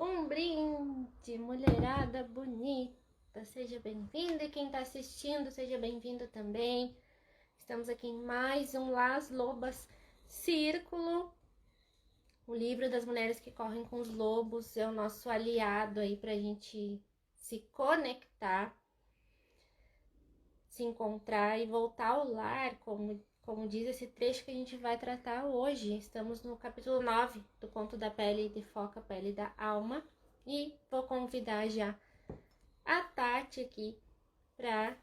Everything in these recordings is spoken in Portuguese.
Um brinde, mulherada bonita, seja bem-vinda, e quem está assistindo, seja bem-vindo também. Estamos aqui em mais um Las Lobas Círculo. O livro das mulheres que correm com os lobos é o nosso aliado aí para a gente se conectar, se encontrar e voltar ao lar, como diz esse trecho que a gente vai tratar hoje. Estamos no capítulo 9 do Conto da Pele de Foca, Pele da Alma. E vou convidar já a Tati aqui para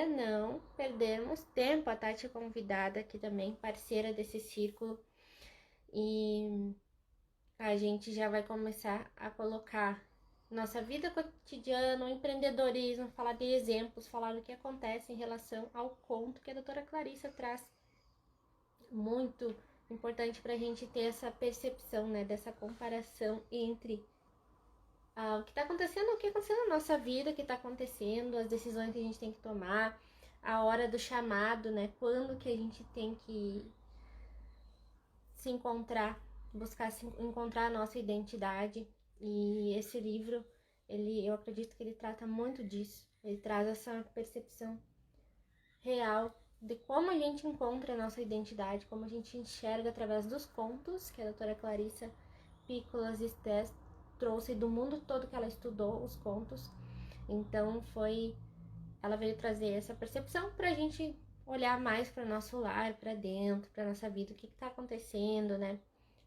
não perdermos tempo. A Tati é convidada aqui também, parceira desse círculo. E a gente já vai começar a colocar nossa vida cotidiana, o empreendedorismo, falar de exemplos, falar do que acontece em relação ao conto que a doutora Clarissa traz. Muito importante para a gente ter essa percepção, né, dessa comparação entre o que está acontecendo, o que aconteceu na nossa vida, o que está acontecendo, as decisões que a gente tem que tomar, a hora do chamado, né? Quando que a gente tem que se encontrar, buscar encontrar a nossa identidade. E esse livro, eu acredito que ele trata muito disso. Ele traz essa percepção real de como a gente encontra a nossa identidade, como a gente enxerga através dos contos que a doutora Clarissa Pícolas Estés trouxe do mundo todo que ela estudou os contos. Então ela veio trazer essa percepção para a gente olhar mais para o nosso lar, para dentro, para nossa vida, o que está acontecendo, né?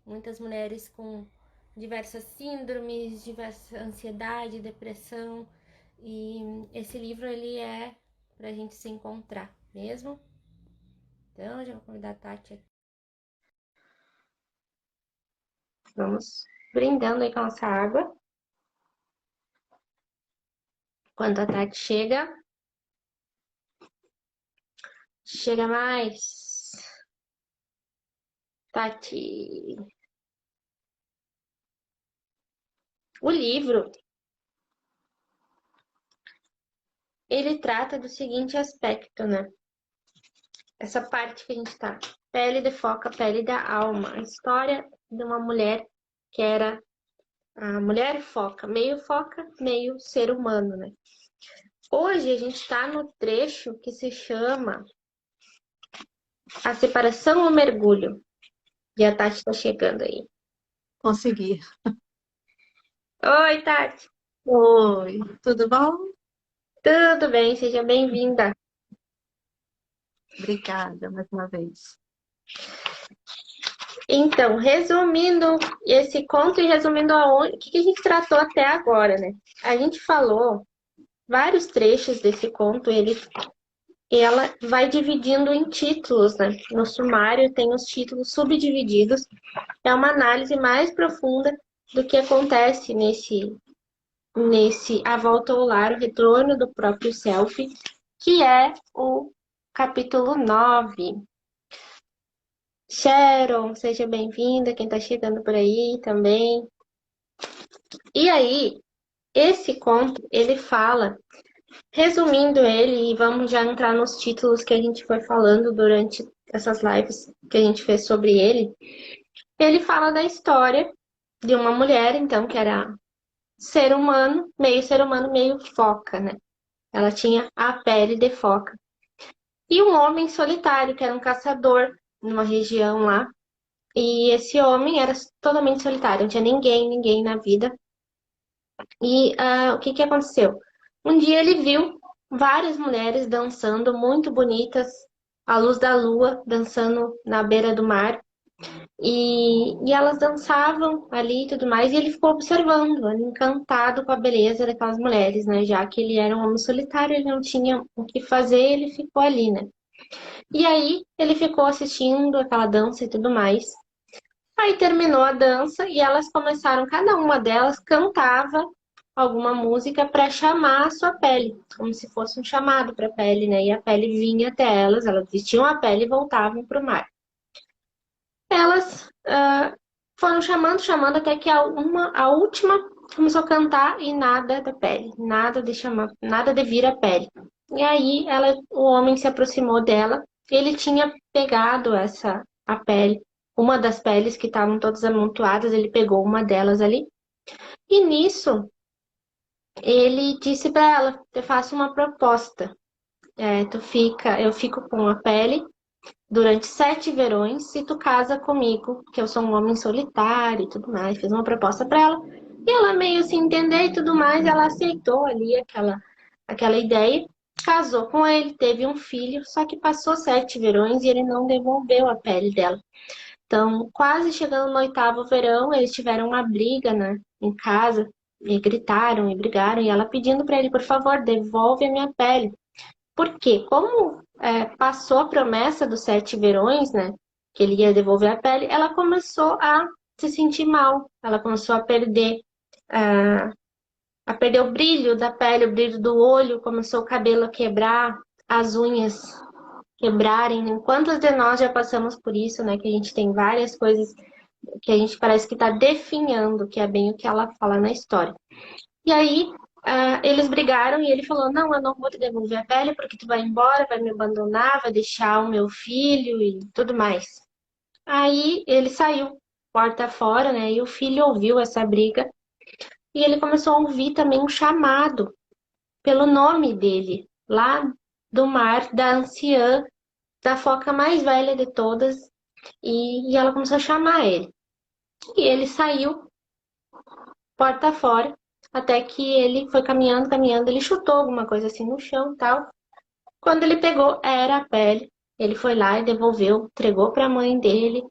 Muitas mulheres com diversas síndromes, diversa ansiedade, depressão, e esse livro ele é para a gente se encontrar mesmo. Então já vou convidar a Tati aqui. Vamos brindando aí com a nossa água. Quando a Tati chega mais. Tati. O livro, ele trata do seguinte aspecto, né? Essa parte que a gente tá. Pele de foca, pele da alma. A história de uma mulher que era a mulher foca, meio ser humano, né? Hoje a gente tá no trecho que se chama A Separação ou Mergulho. E a Tati tá chegando aí. Consegui. Oi, Tati. Oi, tudo bom? Tudo bem? Seja bem-vinda. Obrigada mais uma vez. Então, resumindo esse conto e resumindo o que a gente tratou até agora, né? A gente falou vários trechos desse conto, ela vai dividindo em títulos, né? No sumário tem os títulos subdivididos. É uma análise mais profunda do que acontece nesse A Volta ao Lar, o Retorno do Próprio Self, que é o capítulo 9. Sharon, seja bem-vinda, quem tá chegando por aí também. E aí, esse conto, ele fala, resumindo ele, e vamos já entrar nos títulos que a gente foi falando durante essas lives que a gente fez sobre ele fala da história de uma mulher, então, que era ser humano, meio foca, né? Ela tinha a pele de foca. E um homem solitário, que era um caçador numa região lá. E esse homem era totalmente solitário, não tinha ninguém na vida. E o que aconteceu? Um dia ele viu várias mulheres dançando muito bonitas, à luz da lua, dançando na beira do mar. E elas dançavam ali e tudo mais, e ele ficou observando, encantado com a beleza daquelas mulheres, né? Já que ele era um homem solitário, ele não tinha o que fazer, ele ficou ali, né? E aí ele ficou assistindo aquela dança e tudo mais. Aí terminou a dança e elas começaram, cada uma delas cantava alguma música para chamar a sua pele, como se fosse um chamado para a pele, né? E a pele vinha até elas vestiam a pele e voltavam para o mar. Elas foram chamando até que a última começou a cantar e nada da pele, nada de vir a pele. E aí o homem se aproximou dela, ele tinha pegado a pele uma das peles que estavam todas amontoadas, ele pegou uma delas ali. E nisso, ele disse para ela: eu faço uma proposta. Eu fico com a pele durante 7 verões se tu casa comigo, que eu sou um homem solitário e tudo mais. Fez uma proposta para ela. E ela meio sem entender e tudo mais, ela aceitou ali aquela ideia. Casou com ele, teve um filho, só que passou 7 verões e ele não devolveu a pele dela. Então, quase chegando no 8º verão, eles tiveram uma briga, né, em casa, e gritaram e brigaram, e ela pedindo para ele, por favor, devolve a minha pele. Porque, como passou a promessa dos 7 verões, né, que ele ia devolver a pele, ela começou a se sentir mal, ela começou ah, a perder o brilho da pele, o brilho do olho, começou o cabelo a quebrar, as unhas quebrarem, né? Quantas de nós já passamos por isso, né? Que a gente tem várias coisas que a gente parece que está definhando, que é bem o que ela fala na história. E aí, eles brigaram e ele falou: não, eu não vou te devolver a pele porque tu vai embora, vai me abandonar, vai deixar o meu filho e tudo mais. Aí ele saiu, porta fora, né? E o filho ouviu essa briga e ele começou a ouvir também um chamado pelo nome dele, lá do mar, da anciã, da foca mais velha de todas, e ela começou a chamar ele. E ele saiu, porta fora, até que ele foi caminhando, caminhando, ele chutou alguma coisa assim no chão e tal. Quando ele pegou, era a pele. Ele foi lá e devolveu, entregou para a mãe dele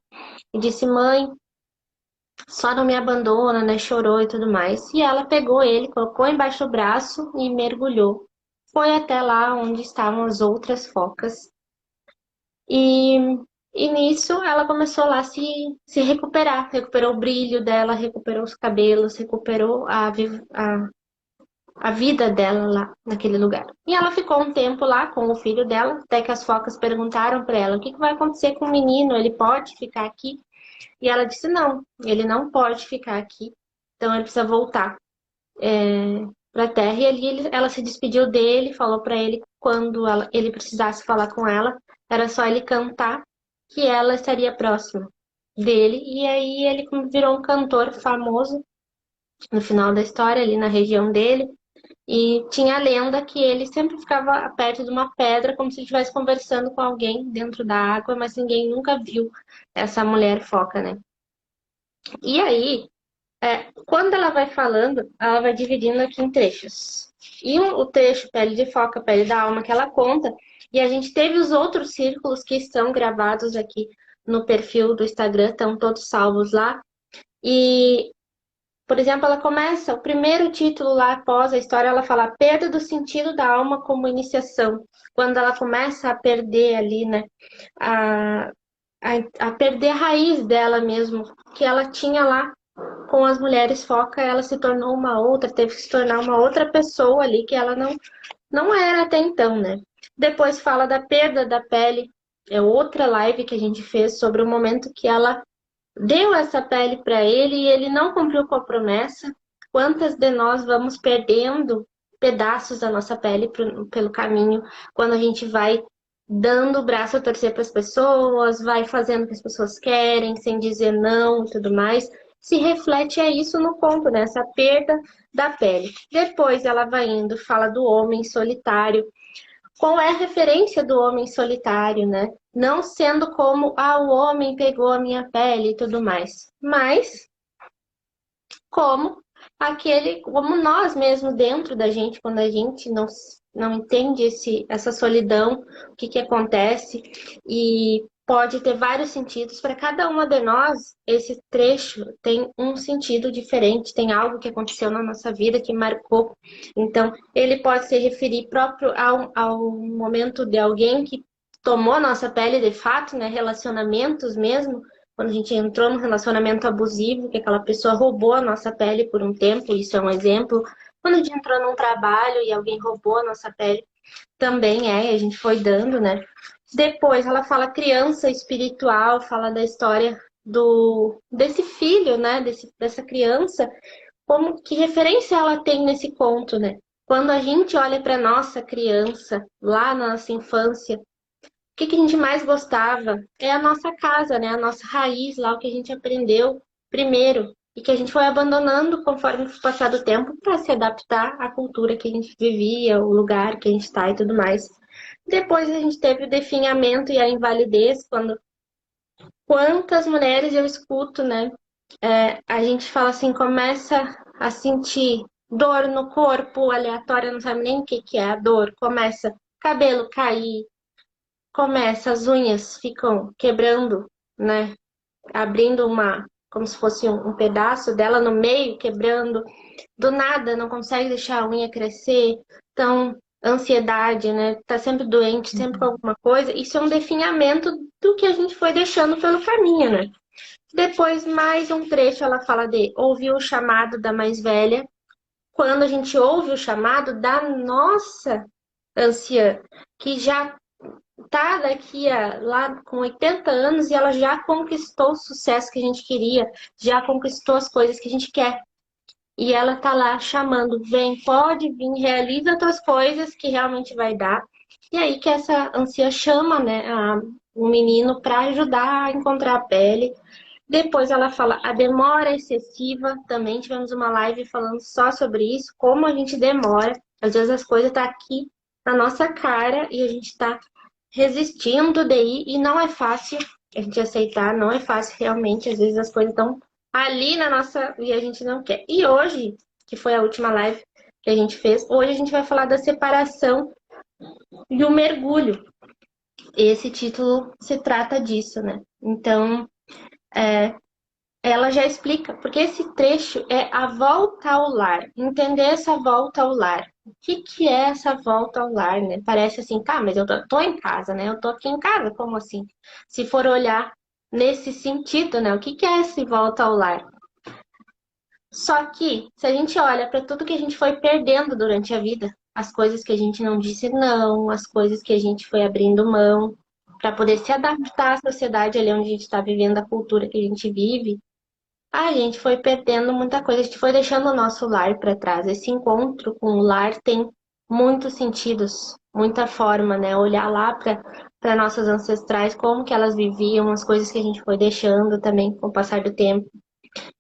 e disse: mãe, só não me abandona, né? Chorou e tudo mais. E ela pegou ele, colocou embaixo do braço e mergulhou. Foi até lá onde estavam as outras focas. E, e nisso ela começou lá a se recuperar. Recuperou o brilho dela, recuperou os cabelos, recuperou a vida dela lá naquele lugar. E ela ficou um tempo lá com o filho dela, até que as focas perguntaram para ela: o que vai acontecer com o menino? Ele pode ficar aqui? E ela disse: não, ele não pode ficar aqui. Então ele precisa voltar para a Terra. E ali ela se despediu dele, falou para ele que quando ele precisasse falar com ela, era só ele cantar que ela estaria próxima dele. E aí ele virou um cantor famoso no final da história, ali na região dele. E tinha a lenda que ele sempre ficava perto de uma pedra, como se ele estivesse conversando com alguém dentro da água, mas ninguém nunca viu essa mulher foca, né? E aí, quando ela vai falando, ela vai dividindo aqui em trechos. E o trecho Pele de Foca, Pele da Alma, que ela conta, e a gente teve os outros círculos que estão gravados aqui no perfil do Instagram, estão todos salvos lá. E, por exemplo, ela começa, o primeiro título lá após a história, ela fala a perda do sentido da alma como iniciação. Quando ela começa a perder ali, né, a, a perder a raiz dela mesmo, que ela tinha lá com as mulheres foca, ela se tornou uma outra, teve que se tornar uma outra pessoa ali que ela não era até então, né? Depois fala da perda da pele, é outra live que a gente fez sobre o momento que ela deu essa pele para ele e ele não cumpriu com a promessa. Quantas de nós vamos perdendo pedaços da nossa pele pelo caminho quando a gente vai dando o braço a torcer para as pessoas, vai fazendo o que as pessoas querem, sem dizer não e tudo mais. Se reflete isso no conto, né? Essa perda da pele. Depois ela vai indo, fala do homem solitário. Qual é a referência do homem solitário, né? Não sendo como, o homem pegou a minha pele e tudo mais, mas como como nós mesmos dentro da gente, quando a gente não entende essa solidão, o que acontece, e pode ter vários sentidos. Para cada uma de nós, esse trecho tem um sentido diferente, tem algo que aconteceu na nossa vida que marcou. Então, ele pode se referir próprio ao momento de alguém que tomou nossa pele de fato, né? Relacionamentos mesmo, quando a gente entrou num relacionamento abusivo, que aquela pessoa roubou a nossa pele por um tempo, isso é um exemplo. Quando a gente entrou num trabalho e alguém roubou a nossa pele, também a gente foi dando, né? Depois ela fala criança espiritual, fala da história desse filho, né? Dessa criança, como que referência ela tem nesse conto, né? Quando a gente olha para nossa criança, lá na nossa infância, que a gente mais gostava é a nossa casa, né? A nossa raiz lá, o que a gente aprendeu primeiro e que a gente foi abandonando conforme foi passado o tempo para se adaptar à cultura que a gente vivia, o lugar que a gente está e tudo mais. Depois a gente teve o definhamento e a invalidez, quando quantas mulheres eu escuto, né? A gente fala assim, começa a sentir dor no corpo aleatória, não sabe nem o que que é a dor, começa cabelo cair, começa as unhas ficam quebrando, né? Abrindo como se fosse um pedaço dela no meio, quebrando, do nada não consegue deixar a unha crescer, então ansiedade, né? Tá sempre doente, sempre com Uhum. alguma coisa. Isso é um definhamento do que a gente foi deixando pelo caminho, né? Depois, mais um trecho, ela fala de ouvir o chamado da mais velha. Quando a gente ouve o chamado da nossa anciã, que já tá daqui a lá com 80 anos e ela já conquistou o sucesso que a gente queria, já conquistou as coisas que a gente quer. E ela tá lá chamando, vem, pode vir, realiza tuas coisas que realmente vai dar. E aí que essa anciã chama, né, o menino para ajudar a encontrar a pele. Depois ela fala a demora excessiva. Também tivemos uma live falando só sobre isso, como a gente demora. Às vezes as coisas estão aqui na nossa cara e a gente está resistindo daí e não é fácil a gente aceitar, não é fácil realmente. Às vezes as coisas estão ali na nossa e a gente não quer. E hoje, que foi a última live que a gente fez, hoje a gente vai falar da separação e o mergulho. Esse título se trata disso, né? Então, ela já explica, porque esse trecho é a volta ao lar, entender essa volta ao lar. O que que é essa volta ao lar, né? Parece assim, tá, mas eu tô em casa, né? Eu tô aqui em casa, como assim? Se for olhar nesse sentido, né? O que que é esse volta ao lar? Só que, se a gente olha para tudo que a gente foi perdendo durante a vida, as coisas que a gente não disse não, as coisas que a gente foi abrindo mão, para poder se adaptar à sociedade ali onde a gente está vivendo, a cultura que a gente vive, a gente foi perdendo muita coisa, a gente foi deixando o nosso lar para trás. Esse encontro com o lar tem muitos sentidos, muita forma, né? Olhar lá para nossas ancestrais, como que elas viviam, as coisas que a gente foi deixando também com o passar do tempo.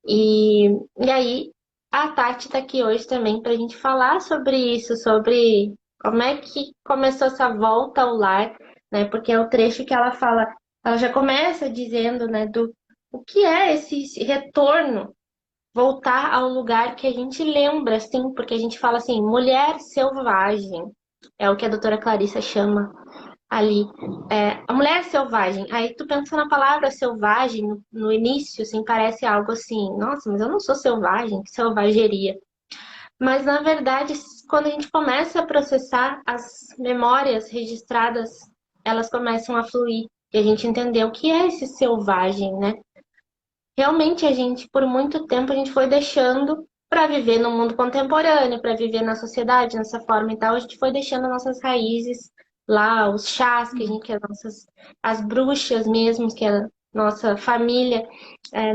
E aí, a Tati está aqui hoje também para a gente falar sobre isso, sobre como é que começou essa volta ao lar, né? Porque é o trecho que ela fala, ela já começa dizendo, né, do o que é esse retorno, voltar ao lugar que a gente lembra, assim, porque a gente fala assim, mulher selvagem, é o que a doutora Clarissa chama ali. A mulher selvagem. Aí tu pensa na palavra selvagem no início, assim, parece algo assim, nossa, mas eu não sou selvagem, que selvageria. Mas na verdade, quando a gente começa a processar as memórias registradas, elas começam a fluir. E a gente entender o que é esse selvagem, né? Realmente a gente, por muito tempo, a gente foi deixando para viver no mundo contemporâneo, para viver na sociedade, nessa forma e tal, a gente foi deixando nossas raízes lá, os chás que a gente, que as bruxas mesmo, que a nossa família,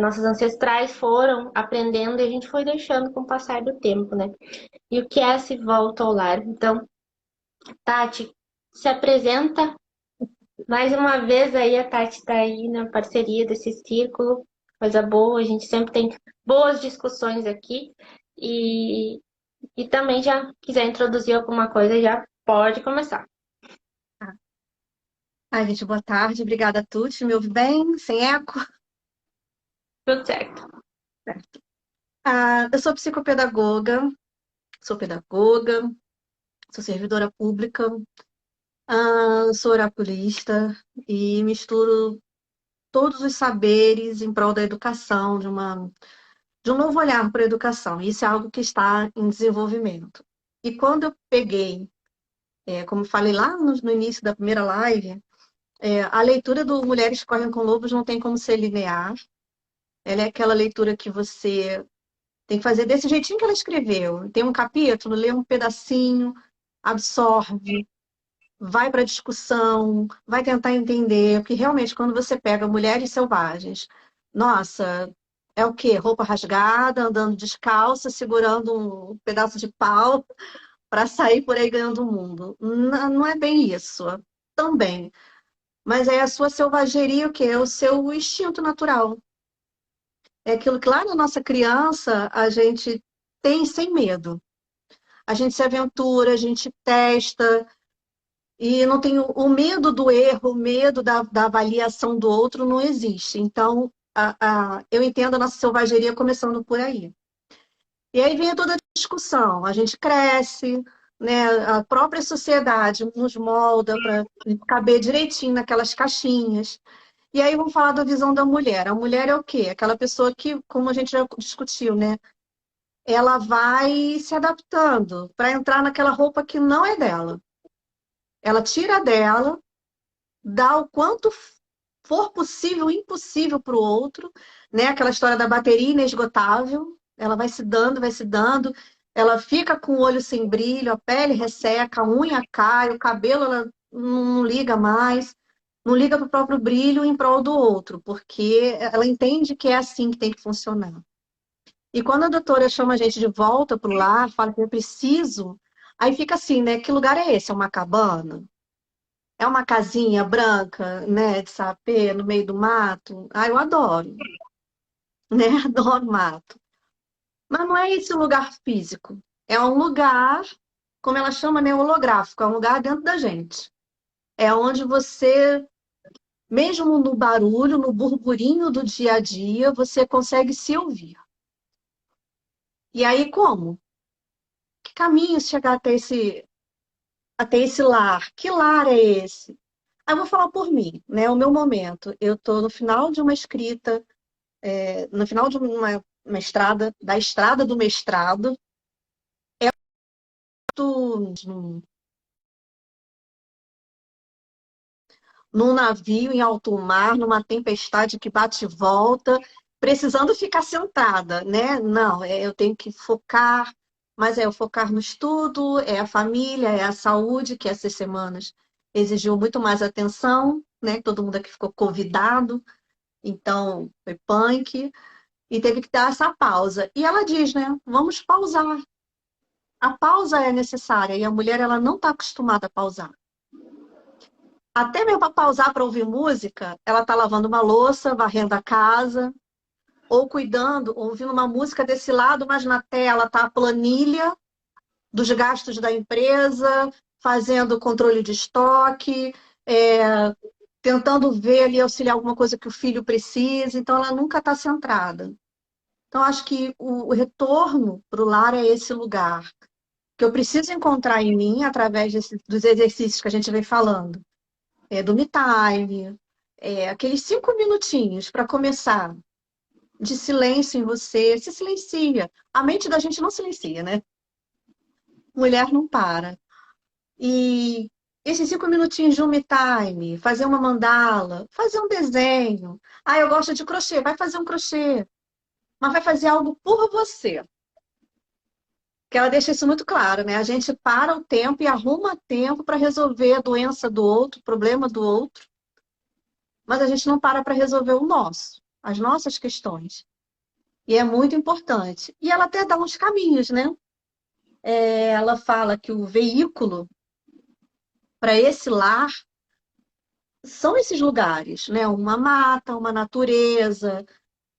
nossos ancestrais foram aprendendo e a gente foi deixando com o passar do tempo, né? E o que é esse volta ao lar? Então, Tati, se apresenta mais uma vez aí, a Tati está aí na parceria desse círculo, coisa boa, a gente sempre tem boas discussões aqui. E, e também já quiser introduzir alguma coisa, já pode começar. Ai, gente, boa tarde. Obrigada a todos. Me ouve bem? Sem eco? Tudo certo. Certo. Eu sou psicopedagoga, sou pedagoga, sou servidora pública, sou oraculista e misturo todos os saberes em prol da educação, de um novo olhar para a educação. Isso é algo que está em desenvolvimento. E quando eu peguei, como falei lá no início da primeira live, a leitura do Mulheres Correm com Lobos não tem como ser linear. Ela é aquela leitura que você tem que fazer desse jeitinho que ela escreveu. Tem um capítulo, lê um pedacinho, absorve, vai para a discussão, vai tentar entender, porque realmente quando você pega Mulheres Selvagens, nossa, é o quê? Roupa rasgada, andando descalça, segurando um pedaço de pau para sair por aí ganhando o mundo. Não, não é bem isso. Também. mas é a sua selvageria, o quê? É o seu instinto natural. É aquilo que lá na nossa criança a gente tem sem medo. A gente se aventura, a gente testa, e não tem o medo do erro, o medo da avaliação do outro não existe. Então, eu entendo a nossa selvageria começando por aí. E aí vem toda a discussão. A gente cresce, né? A própria sociedade nos molda para caber direitinho naquelas caixinhas. E aí vamos falar da visão da mulher. A mulher é o quê? Aquela pessoa que, como a gente já discutiu, né? Ela vai se adaptando para entrar naquela roupa que não é dela. Ela tira dela, dá o quanto for possível, impossível para o outro, né? Aquela história da bateria inesgotável, ela vai se dando, ela fica com o olho sem brilho, a pele resseca, a unha cai, o cabelo ela não liga mais, não liga para o próprio brilho em prol do outro, porque ela entende que é assim que tem que funcionar. E quando a doutora chama a gente de volta para o lar, fala que é preciso, aí fica assim, né? Que lugar é esse? É uma cabana? É uma casinha branca, né, de sapê, no meio do mato? Ah, eu adoro, né? Adoro mato. Mas não é esse o lugar físico. É um lugar, como ela chama, né, holográfico, é um lugar dentro da gente. É onde você, mesmo no barulho, no burburinho do dia a dia, você consegue se ouvir. E aí, como? Que caminho chegar até esse lar? Que lar é esse? Aí eu vou falar por mim, né? O meu momento. Eu estou no final de uma escrita, no final de uma estrada, da estrada do mestrado, num, num navio em alto mar, numa tempestade que bate e volta, precisando ficar sentada, né? Não, eu tenho que focar, mas é o focar no estudo, é a família, é a saúde, que essas semanas exigiu muito mais atenção, né? Todo mundo aqui ficou convidado, então foi punk. E teve que dar essa pausa. E ela diz, né? Vamos pausar. A pausa é necessária e a mulher ela não está acostumada a pausar. Até mesmo para pausar para ouvir música, ela está lavando uma louça, varrendo a casa, ou cuidando, ouvindo uma música desse lado, mas na tela está a planilha dos gastos da empresa, fazendo controle de estoque, tentando ver ali, auxiliar alguma coisa que o filho precisa. Então, ela nunca está centrada. Então, acho que o retorno para o lar é esse lugar que eu preciso encontrar em mim através dos exercícios que a gente vem falando. Do me time, aqueles 5 minutinhos para começar de silêncio em você, se silencia. A mente da gente não silencia, né? Mulher não para. E esses 5 minutinhos de um me time, fazer uma mandala, fazer um desenho. Ah, eu gosto de crochê, vai fazer um crochê. Mas vai fazer algo por você. Que ela deixa isso muito claro, né? A gente para o tempo e arruma tempo para resolver a doença do outro, o problema do outro, mas a gente não para resolver o nosso, as nossas questões. E é muito importante. E ela até dá uns caminhos, né? Ela fala que o veículo para esse lar são esses lugares, né? Uma mata, uma natureza,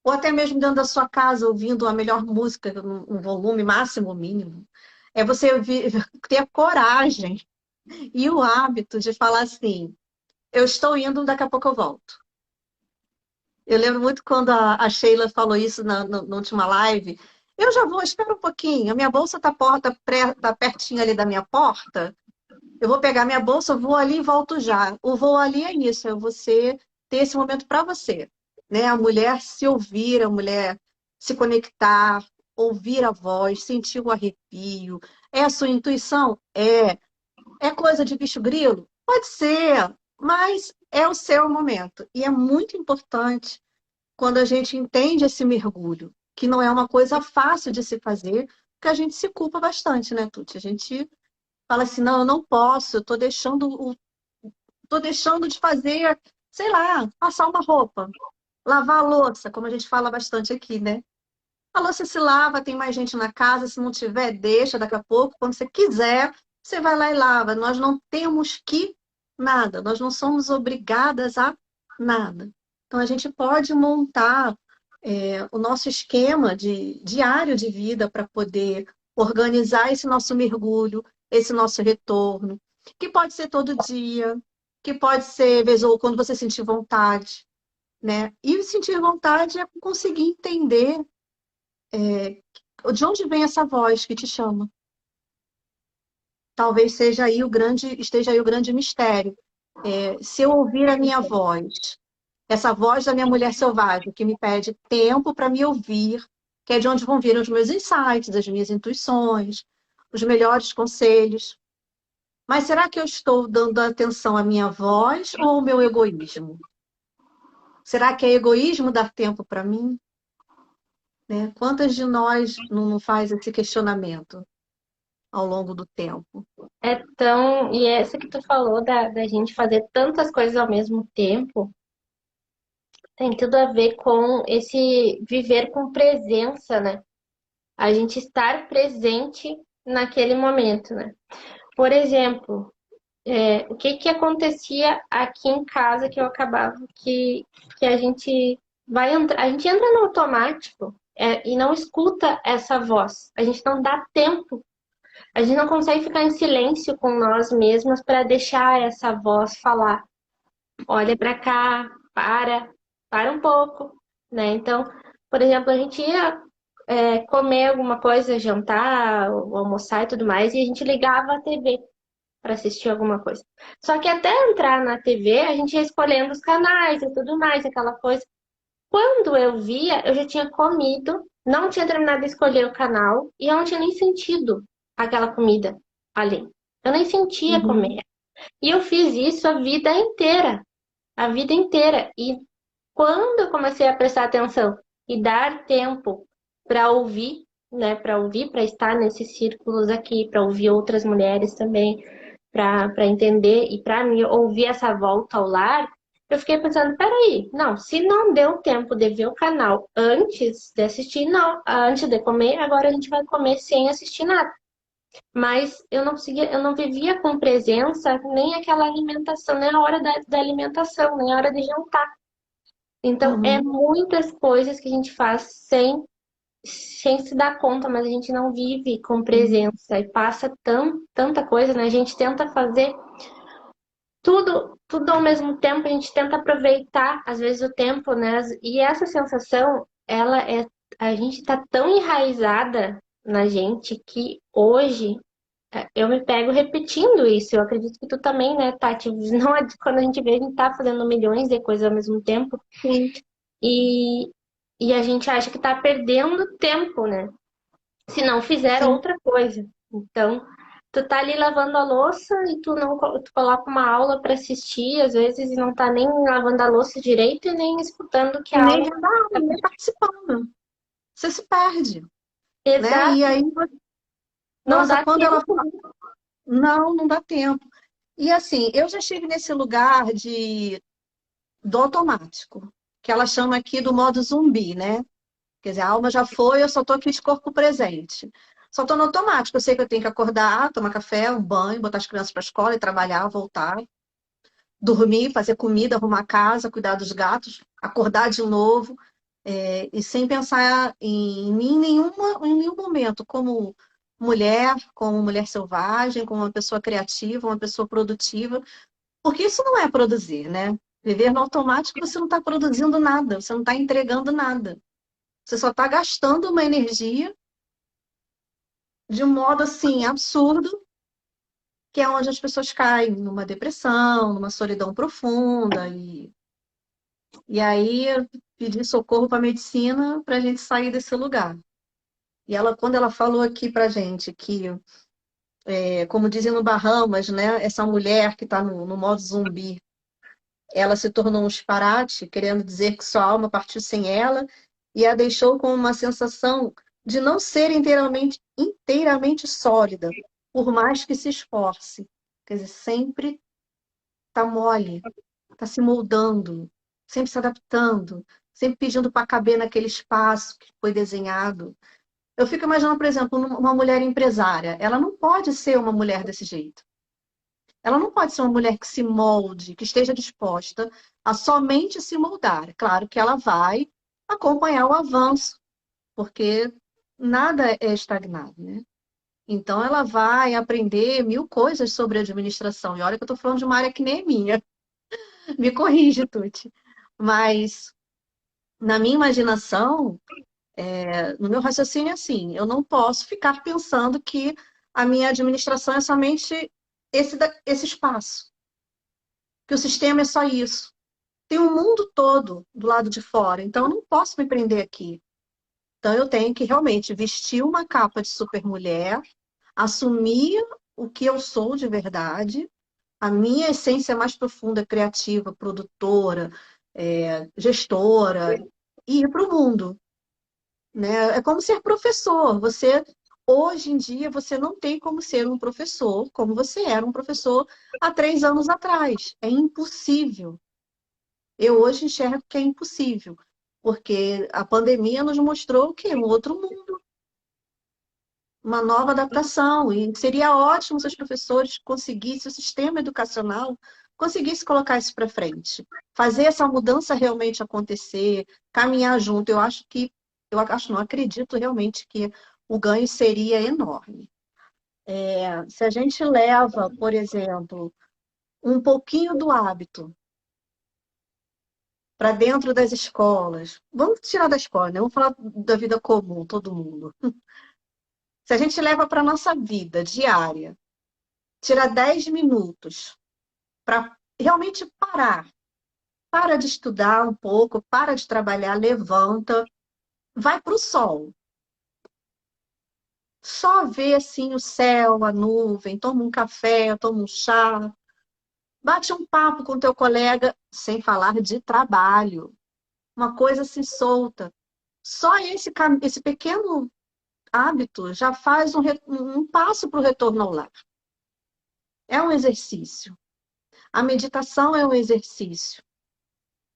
ou até mesmo dentro da sua casa, ouvindo a melhor música, um volume máximo, mínimo. É você ter a coragem e o hábito de falar assim: eu estou indo, daqui a pouco eu volto. Eu lembro muito quando a Sheila falou isso na última live. Eu já vou, espera um pouquinho. A minha bolsa tá pertinho ali da minha porta. Eu vou pegar minha bolsa, eu vou ali e volto já. O voo ali é isso, é você ter esse momento para você. Né? A mulher se ouvir, a mulher se conectar, ouvir a voz, sentir o arrepio. É a sua intuição? É. É coisa de bicho grilo? Pode ser, mas é o seu momento. E é muito importante quando a gente entende esse mergulho, que não é uma coisa fácil de se fazer, porque a gente se culpa bastante, né, Tuti? A gente fala assim, não, eu não posso, eu tô deixando de fazer, sei lá, passar uma roupa, lavar a louça, como a gente fala bastante aqui, né? A louça se lava, tem mais gente na casa, se não tiver, deixa daqui a pouco, quando você quiser, você vai lá e lava. Nós não temos que nada. Nós não somos obrigadas a nada. Então, a gente pode montar o nosso esquema diário de vida para poder organizar esse nosso mergulho, esse nosso retorno, que pode ser todo dia, que pode ser vez ou quando você sentir vontade, né? E sentir vontade é conseguir entender de onde vem essa voz que te chama. Talvez esteja aí o grande mistério. Se eu ouvir a minha voz, essa voz da minha mulher selvagem, que me pede tempo para me ouvir, que é de onde vão vir os meus insights, as minhas intuições, os melhores conselhos. Mas será que eu estou dando atenção à minha voz ou ao meu egoísmo? Será que é egoísmo dar tempo para mim? Né? Quantas de nós não faz esse questionamento ao longo do tempo? E essa que tu falou da gente fazer tantas coisas ao mesmo tempo, tem tudo a ver com esse viver com presença, né? A gente estar presente naquele momento, né? Por exemplo, o que que acontecia aqui em casa que eu acabava que a gente a gente entra no automático, e não escuta essa voz. A gente não dá tempo, a gente não consegue ficar em silêncio com nós mesmas para deixar essa voz falar. Olha para cá, para um pouco, né? Então, por exemplo, a gente ia comer alguma coisa, jantar, ou almoçar e tudo mais, e a gente ligava a TV para assistir alguma coisa. Só que até entrar na TV, a gente ia escolhendo os canais e tudo mais, aquela coisa. Quando eu via, eu já tinha comido, não tinha terminado de escolher o canal e eu não tinha nem sentido aquela comida ali. Eu nem sentia Uhum, comer. E eu fiz isso a vida inteira, a vida inteira. E quando eu comecei a prestar atenção e dar tempo para ouvir, né, para ouvir, para estar nesses círculos aqui, para ouvir outras mulheres também, para entender e para me ouvir essa volta ao lar, eu fiquei pensando, peraí, não, se não deu tempo de ver o canal antes de assistir, não, antes de comer, agora a gente vai comer sem assistir nada. Mas eu não conseguia, eu não vivia com presença nem aquela alimentação, nem a hora da alimentação, nem a hora de jantar. Então, é uhum. muitas coisas que a gente faz sem se dar conta, mas a gente não vive com Sim. presença e passa tanta coisa, né? A gente tenta fazer tudo ao mesmo tempo, a gente tenta aproveitar, às vezes, o tempo, né? E essa sensação, a gente tá tão enraizada na gente que hoje eu me pego repetindo isso. Eu acredito que tu também, né, Tati? Não é quando a gente vê, a gente tá fazendo milhões de coisas ao mesmo tempo Sim. e, e a gente acha que tá perdendo tempo, né? Se não fizer Sim. outra coisa. Então, tu tá ali lavando a louça e tu não tu coloca uma aula para assistir, às vezes, e não tá nem lavando a louça direito e nem escutando o que E a nem aula. vendo a aula, nem participando. Você se perde, né? E Exato, aí, não nossa, dá quando ela tempo. fala, não dá tempo. E assim, eu já estive nesse lugar do automático, que ela chama aqui do modo zumbi, né? Quer dizer, a alma já foi, eu só estou aqui de corpo presente. Só estou no automático. Eu sei que eu tenho que acordar, tomar café, um banho, botar as crianças para a escola e trabalhar, voltar, dormir, fazer comida, arrumar a casa, cuidar dos gatos, acordar de novo, e sem pensar em mim em nenhum momento, como mulher selvagem, como uma pessoa criativa, uma pessoa produtiva, porque isso não é produzir, né? Viver no automático, você não está produzindo nada, você não está entregando nada. Você só está gastando uma energia de um modo assim absurdo, que é onde as pessoas caem numa depressão, numa solidão profunda. E aí eu pedi socorro para a medicina para a gente sair desse lugar. E ela, quando ela falou aqui para gente que, como dizem no Bahamas, né, essa mulher que está no modo zumbi, ela se tornou um disparate, querendo dizer que sua alma partiu sem ela e a deixou com uma sensação de não ser inteiramente sólida, por mais que se esforce. Quer dizer, sempre está mole, está se moldando, sempre se adaptando, sempre pedindo para caber naquele espaço que foi desenhado. Eu fico imaginando, por exemplo, uma mulher empresária. Ela não pode ser uma mulher desse jeito. Ela não pode ser uma mulher que se molde, que esteja disposta a somente se moldar. Claro que ela vai acompanhar o avanço, porque nada é estagnado, né? Então ela vai aprender mil coisas sobre administração. E olha que eu estou falando de uma área que nem é minha. Me corrige, Tuti. Mas na minha imaginação, no meu raciocínio é assim, eu não posso ficar pensando que a minha administração é somente esse espaço, que o sistema é só isso. Tem o mundo todo do lado de fora, então eu não posso me prender aqui. Então eu tenho que realmente vestir uma capa de supermulher, assumir o que eu sou de verdade, a minha essência mais profunda, criativa, produtora, gestora, e ir para o mundo, né? É como ser professor. Hoje em dia, você não tem como ser um professor como você era um professor há 3 anos atrás. É impossível. Eu hoje enxergo que é impossível, porque a pandemia nos mostrou o quê? Um outro mundo, uma nova adaptação. E seria ótimo se os professores conseguissem, o sistema educacional conseguisse colocar isso para frente, fazer essa mudança realmente acontecer, caminhar junto. Não acredito realmente que o ganho seria enorme. Se a gente leva, por exemplo, um pouquinho do hábito para dentro das escolas. Vamos tirar da escola, né? Vamos falar da vida comum, todo mundo. Se a gente leva para a nossa vida diária, tira 10 minutos para realmente parar. Para de estudar um pouco, para de trabalhar, levanta, vai para o sol. Só vê assim o céu, a nuvem, toma um café, toma um chá, bate um papo com teu colega, sem falar de trabalho. Uma coisa assim solta. Só esse pequeno hábito já faz um passo para o retorno ao lar. É um exercício. A meditação é um exercício,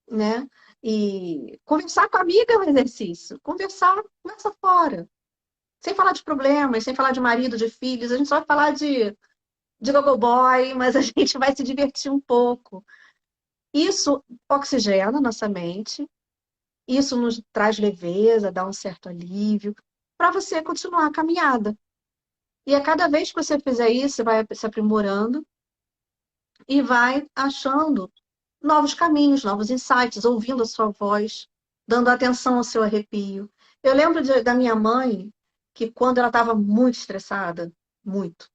né? E conversar com a amiga é um exercício. Conversa fora. Sem falar de problemas, sem falar de marido, de filhos. A gente só vai falar de gogoboy, mas a gente vai se divertir um pouco. Isso oxigena nossa mente. Isso nos traz leveza, dá um certo alívio para você continuar a caminhada. E a cada vez que você fizer isso, você vai se aprimorando e vai achando novos caminhos, novos insights, ouvindo a sua voz, dando atenção ao seu arrepio. Eu lembro da minha mãe, que quando ela estava muito estressada, muito,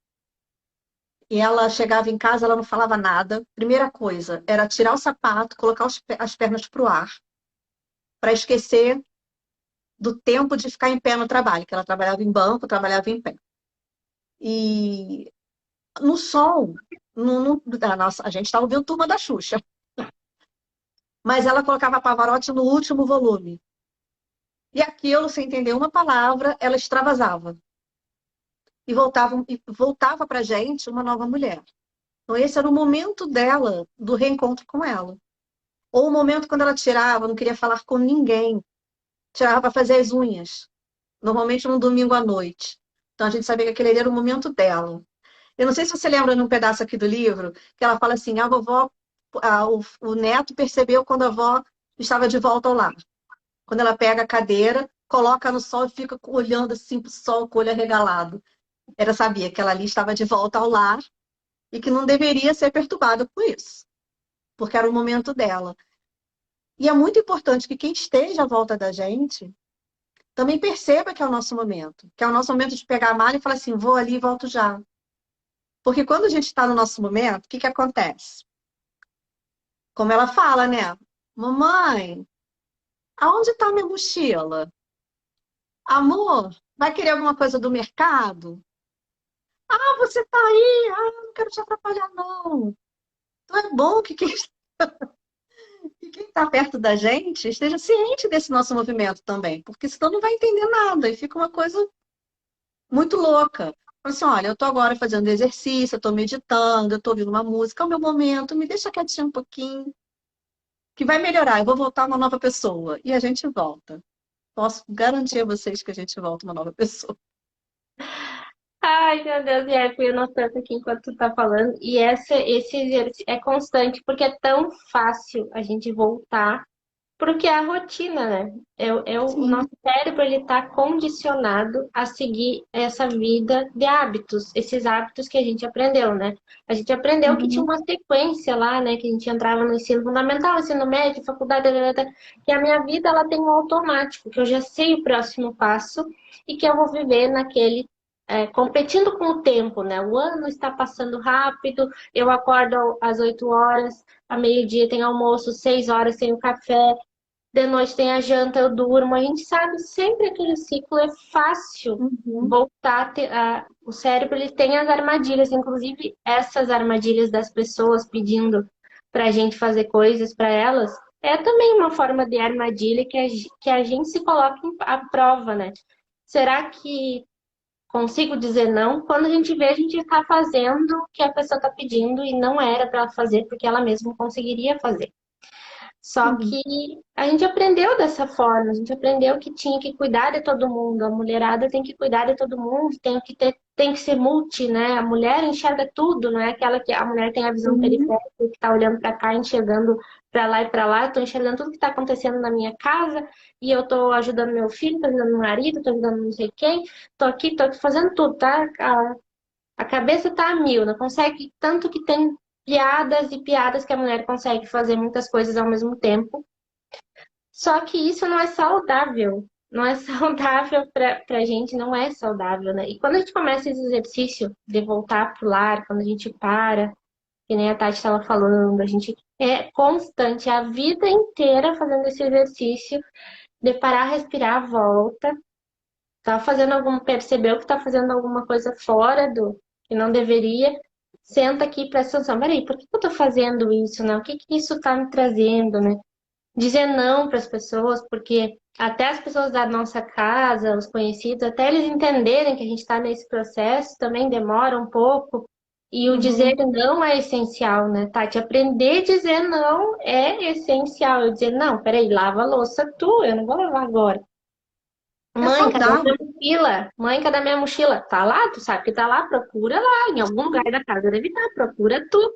e ela chegava em casa, ela não falava nada. Primeira coisa era tirar o sapato, colocar as pernas para o ar, para esquecer do tempo de ficar em pé no trabalho, que ela trabalhava em banco, trabalhava em pé. E no som, a gente estava ouvindo Turma da Xuxa, mas ela colocava Pavarotti no último volume. E aquilo, sem entender uma palavra, ela extravasava. E voltava para a gente uma nova mulher. Então, esse era o momento dela, do reencontro com ela. Ou o momento quando ela tirava, não queria falar com ninguém, tirava para fazer as unhas. Normalmente num domingo à noite. Então a gente sabia que aquele era o momento dela. Eu não sei se você lembra num pedaço aqui do livro, que ela fala assim: a vovó, o neto percebeu quando a avó estava de volta ao lar. Quando ela pega a cadeira, coloca no sol e fica olhando assim pro sol com o olho arregalado. Ela sabia que ela ali estava de volta ao lar e que não deveria ser perturbada por isso, porque era o momento dela. E é muito importante que quem esteja à volta da gente também perceba que é o nosso momento, que é o nosso momento de pegar a mala e falar assim, vou ali e volto já. Porque quando a gente está no nosso momento, o que que acontece? Como ela fala, né? Mamãe, aonde está minha mochila? Amor, vai querer alguma coisa do mercado? Ah, você tá aí? Ah, não quero te atrapalhar, não. Então é bom que quem está perto da gente esteja ciente desse nosso movimento também, porque senão não vai entender nada e fica uma coisa muito louca. Fala assim, olha, eu tô agora fazendo exercício, eu tô meditando, eu tô ouvindo uma música, é o meu momento, me deixa quietinho um pouquinho, que vai melhorar, eu vou voltar uma nova pessoa. E a gente volta. Posso garantir a vocês que a gente volta uma nova pessoa. Ai, meu Deus, e aí fui anotando aqui enquanto tu tá falando. E esse exercício é constante, porque é tão fácil a gente voltar. Porque é a rotina, né? O Sim. nosso cérebro ele está condicionado a seguir essa vida de hábitos, esses hábitos que a gente aprendeu, né? A gente aprendeu que tinha Uhum. uma sequência lá, né? Que a gente entrava no ensino fundamental, ensino médio, faculdade, que a minha vida ela tem um automático, que eu já sei o próximo passo e que eu vou viver naquele competindo com o tempo, né? O ano está passando rápido, eu acordo às 8 horas, a meio-dia tem almoço, 6 horas tem o café, de noite tem a janta, eu durmo. A gente sabe sempre aquele ciclo, é fácil Uhum. voltar o cérebro ele tem as armadilhas, inclusive essas armadilhas das pessoas pedindo para a gente fazer coisas para elas, é também uma forma de armadilha que a gente se coloca à prova, né? Será que consigo dizer não? Quando a gente vê, a gente está fazendo o que a pessoa está pedindo e não era para ela fazer, porque ela mesma conseguiria fazer. Só Uhum. que a gente aprendeu dessa forma, a gente aprendeu que tinha que cuidar de todo mundo, a mulherada tem que cuidar de todo mundo, tem que ser multi, né? A mulher enxerga tudo, não é aquela que a mulher tem a visão Uhum. periférica, que está olhando para cá, enxergando para lá e para lá, estou enxergando tudo que está acontecendo na minha casa, e eu estou ajudando meu filho, estou ajudando meu marido, estou ajudando não sei quem, estou aqui fazendo tudo, tá? A cabeça tá a mil, não consegue, tanto que tem piadas e piadas que a mulher consegue fazer muitas coisas ao mesmo tempo. Só que isso não é saudável. Não é saudável pra gente, não é saudável, né? E quando a gente começa esse exercício de voltar pro lar, quando a gente para, que nem a Tati estava falando, a gente é constante a vida inteira fazendo esse exercício de parar, respirar, volta, tá fazendo percebeu que tá fazendo alguma coisa fora do que não deveria, senta aqui e presta atenção. Peraí, por que eu tô fazendo isso, né? O que que isso tá me trazendo, né? Dizer não para as pessoas, porque até as pessoas da nossa casa, os conhecidos, até eles entenderem que a gente está nesse processo, também demora um pouco. E o dizer Uhum. não é essencial, né, Tati? Aprender a dizer não é essencial. Eu dizer, não, peraí, lava a louça tu, eu não vou lavar agora. É Mãe, cadê a saudável. minha mochila? Mãe, cadê a minha mochila? Tá lá? Tu sabe que tá lá? Procura lá, em algum lugar da casa deve estar, procura tu.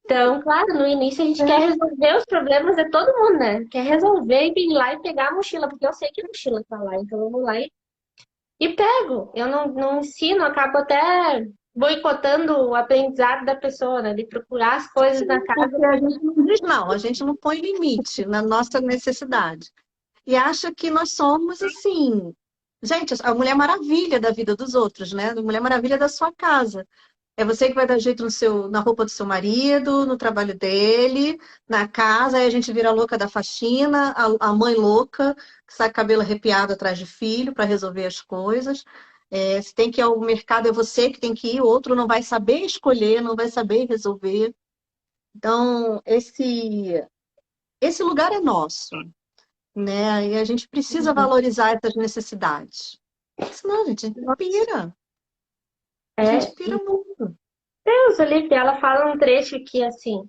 Então, claro, no início a gente quer É. resolver os problemas de todo mundo, né? Quer resolver e ir lá e pegar a mochila, porque eu sei que a mochila tá lá, então eu vou lá e pego. Eu não ensino, acabo até boicotando o aprendizado da pessoa, né? De procurar as coisas na Sim, casa. porque a gente não diz não, a gente não põe limite na nossa necessidade. E acha que nós somos assim. Gente, a Mulher Maravilha da vida dos outros, né? A Mulher Maravilha da sua casa. É você que vai dar jeito no na roupa do seu marido, no trabalho dele, na casa, aí a gente vira louca da faxina, a mãe louca, que sai com o cabelo arrepiado atrás de filho para resolver as coisas. É, se tem que ir ao mercado, é você que tem que ir, o outro não vai saber escolher, não vai saber resolver. Então, esse lugar é nosso, né? E a gente precisa valorizar essas necessidades. Senão a É, gente pira muito. Deus, Olivia, ela fala um trecho aqui assim.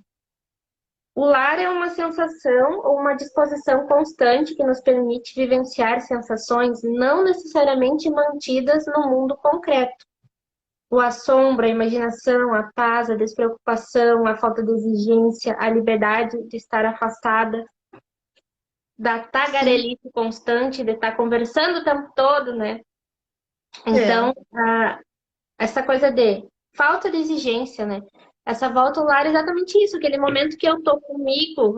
O lar é uma sensação ou uma disposição constante que nos permite vivenciar sensações não necessariamente mantidas no mundo concreto. O assombro, a imaginação, a paz, a despreocupação, a falta de exigência, a liberdade de estar afastada da Sim, tagarelice constante, de estar conversando o tempo todo, né? é. Então, essa coisa de falta de exigência, né? Essa volta ao lar é exatamente isso, aquele momento que eu tô comigo,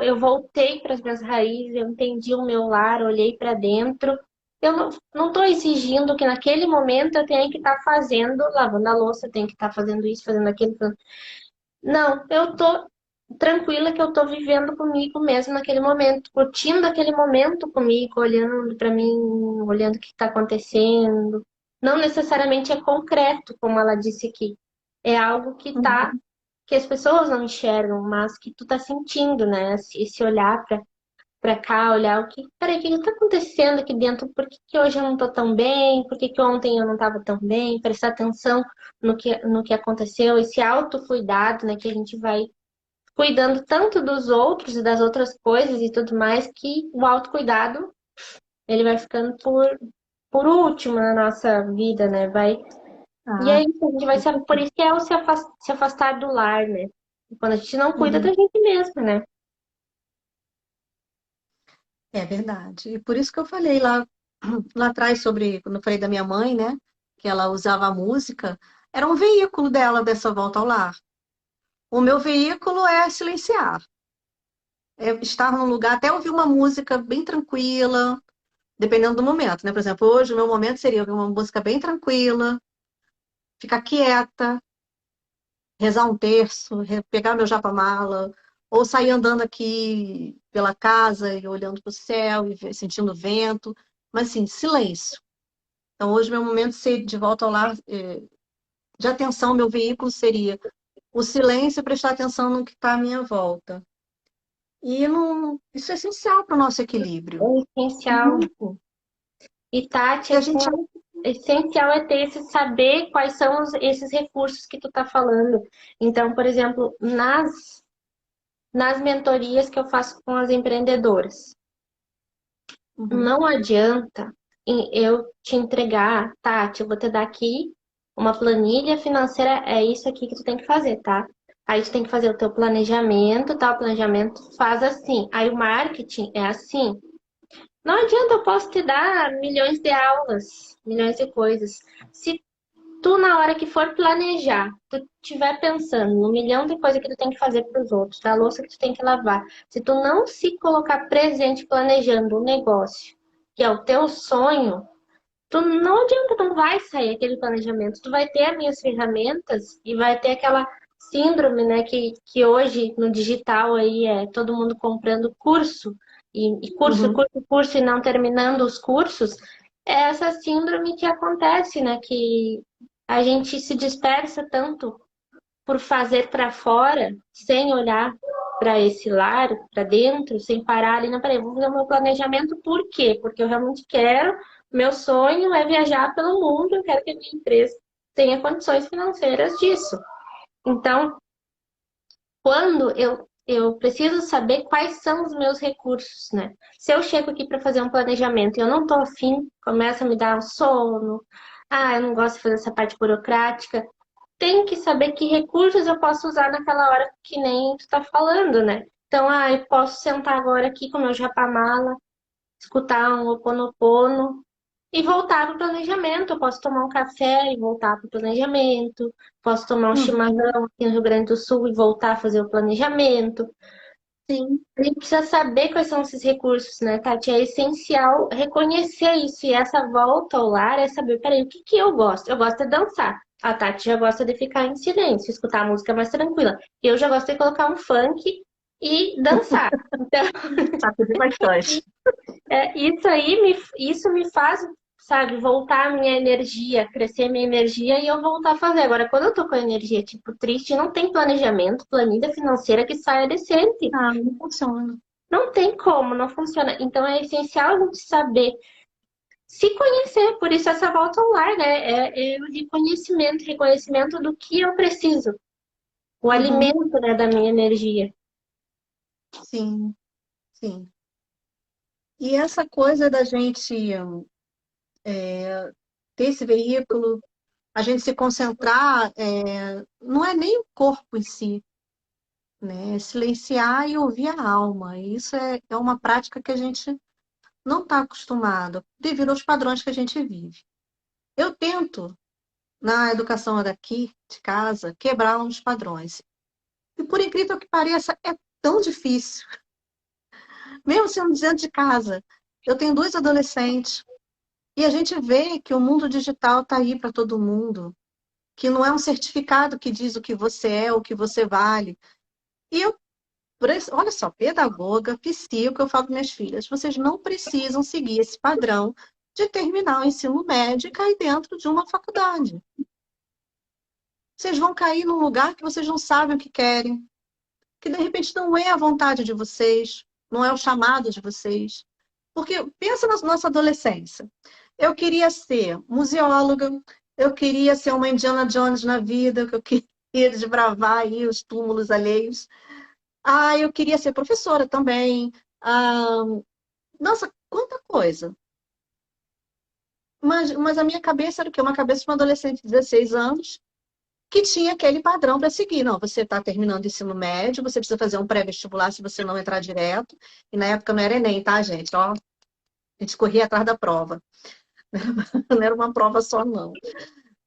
eu voltei para as minhas raízes, eu entendi o meu lar, olhei para dentro. Eu não tô exigindo que naquele momento eu tenha que estar fazendo, lavando a louça, eu tenho que estar fazendo isso, fazendo aquilo. Não, eu tô tranquila que eu tô vivendo comigo mesmo naquele momento, curtindo aquele momento comigo, olhando para mim, olhando o que está acontecendo. Não necessariamente é concreto, como ela disse aqui. É algo Uhum. que as pessoas não enxergam, mas que tu tá sentindo, né? Esse olhar para cá, olhar peraí, o que está acontecendo aqui dentro? Por que que hoje eu não tô tão bem? Por que que ontem eu não estava tão bem? Prestar atenção no que aconteceu, esse autocuidado, né, que a gente vai cuidando tanto dos outros e das outras coisas e tudo mais, que o autocuidado, ele vai ficando por último na nossa vida, né? E é Ah, isso, a gente vai se, por isso que é o se afastar do lar, né? Quando a gente não cuida da uhum. gente mesma, né? É verdade. E por isso que eu falei lá atrás sobre, quando eu falei da minha mãe, né? Que ela usava a música, era um veículo dela dessa volta ao lar. O meu veículo é silenciar. É estar num lugar, até ouvir uma música bem tranquila, dependendo do momento, né? Por exemplo, hoje o meu momento seria ouvir uma música bem tranquila, ficar quieta, rezar um terço, pegar meu japa-mala, ou sair andando aqui pela casa e olhando para o céu e sentindo o vento, mas assim, silêncio. Então, hoje, meu momento de volta ao lar, de atenção, meu veículo seria o silêncio e prestar atenção no que está à minha volta. E não, isso é essencial para o nosso É equilíbrio. essencial. Muito. E Tati, E a assim, gente. essencial é ter esse saber quais são esses recursos que tu tá falando. Então, por exemplo, nas mentorias que eu faço com as empreendedoras, Uhum, não adianta eu te entregar, Tati, eu vou te dar aqui uma planilha financeira, é isso aqui que tu tem que fazer, tá? Aí tu tem que fazer o teu planejamento, tá? O planejamento faz assim. Aí o marketing é assim. Não adianta, eu posso te dar milhões de aulas, milhões de coisas. Se tu, na hora que for planejar, tu estiver pensando no milhão de coisas que tu tem que fazer para os outros, da louça que tu tem que lavar, se tu não se colocar presente planejando o negócio, que é o teu sonho, tu não adianta, não vai sair aquele planejamento. Tu vai ter as minhas ferramentas e vai ter aquela síndrome, né, que hoje no digital aí é todo mundo comprando curso e curso, uhum, curso, curso e não terminando os cursos. É essa síndrome que acontece, né, que a gente se dispersa tanto por fazer para fora, sem olhar para esse lar, para dentro, sem parar ali, não, peraí, eu vou fazer o meu planejamento, por quê? Porque eu realmente quero, meu sonho é viajar pelo mundo, eu quero que a minha empresa tenha condições financeiras disso. Então, quando eu preciso saber quais são os meus recursos, né? Se eu chego aqui para fazer um planejamento e eu não estou afim, começa a me dar um sono, eu não gosto de fazer essa parte burocrática, tem que saber que recursos eu posso usar naquela hora que nem tu tá falando, né? Então, eu posso sentar agora aqui com meu japamala, escutar um Ho Oponopono e voltar para o planejamento. Eu posso tomar um café e voltar para o planejamento. Posso tomar um uhum. chimarrão aqui no Rio Grande do Sul e voltar a fazer o planejamento. Sim. A gente precisa saber quais são esses recursos, né, Tati? É essencial reconhecer isso. E essa volta ao lar é saber, peraí, o que que eu gosto? Eu gosto de dançar. A Tati já gosta de ficar em silêncio, escutar a música mais tranquila. Eu já gosto de colocar um funk e dançar. Então, Sacudir bastante. isso me faz, sabe, voltar a minha energia, crescer minha energia e eu voltar a fazer. Agora, quando eu tô com a energia, tipo, triste, não tem planejamento, planilha financeira que saia decente. Ah, não funciona. Não tem como, não funciona. Então é essencial a gente saber se conhecer, por isso essa volta ao lar, né? É o reconhecimento do que eu preciso, o Uhum. alimento, né, da minha energia. Sim, sim. E essa coisa da gente ter esse veículo, a gente se concentrar, não é nem o corpo em si, né? É silenciar e ouvir a alma. E isso é uma prática que a gente não está acostumado, devido aos padrões que a gente vive. Eu tento, na educação daqui, de casa, quebrar uns padrões. E por incrível que pareça, é tão difícil. Mesmo sendo dentro de casa. Eu tenho dois adolescentes e a gente vê que o mundo digital está aí para todo mundo, que não é um certificado que diz o que você é, o que você vale. E eu, olha só, pedagoga, psico, eu falo para minhas filhas, vocês não precisam seguir esse padrão de terminar o ensino médio e cair dentro de uma faculdade. Vocês vão cair num lugar que vocês não sabem o que querem, que de repente não é a vontade de vocês, não é o chamado de vocês. Porque pensa na nossa adolescência. Eu queria ser museóloga, eu queria ser uma Indiana Jones na vida, que eu queria desbravar aí os túmulos alheios. Eu queria ser professora também. Nossa, quanta coisa. mas a minha cabeça era o quê? Uma cabeça de uma adolescente de 16 anos que tinha aquele padrão para seguir. Não, você está terminando o ensino médio, você precisa fazer um pré-vestibular se você não entrar direto. E na época não era Enem, tá, gente? Ó, a gente corria atrás da prova. Não era uma prova só, não.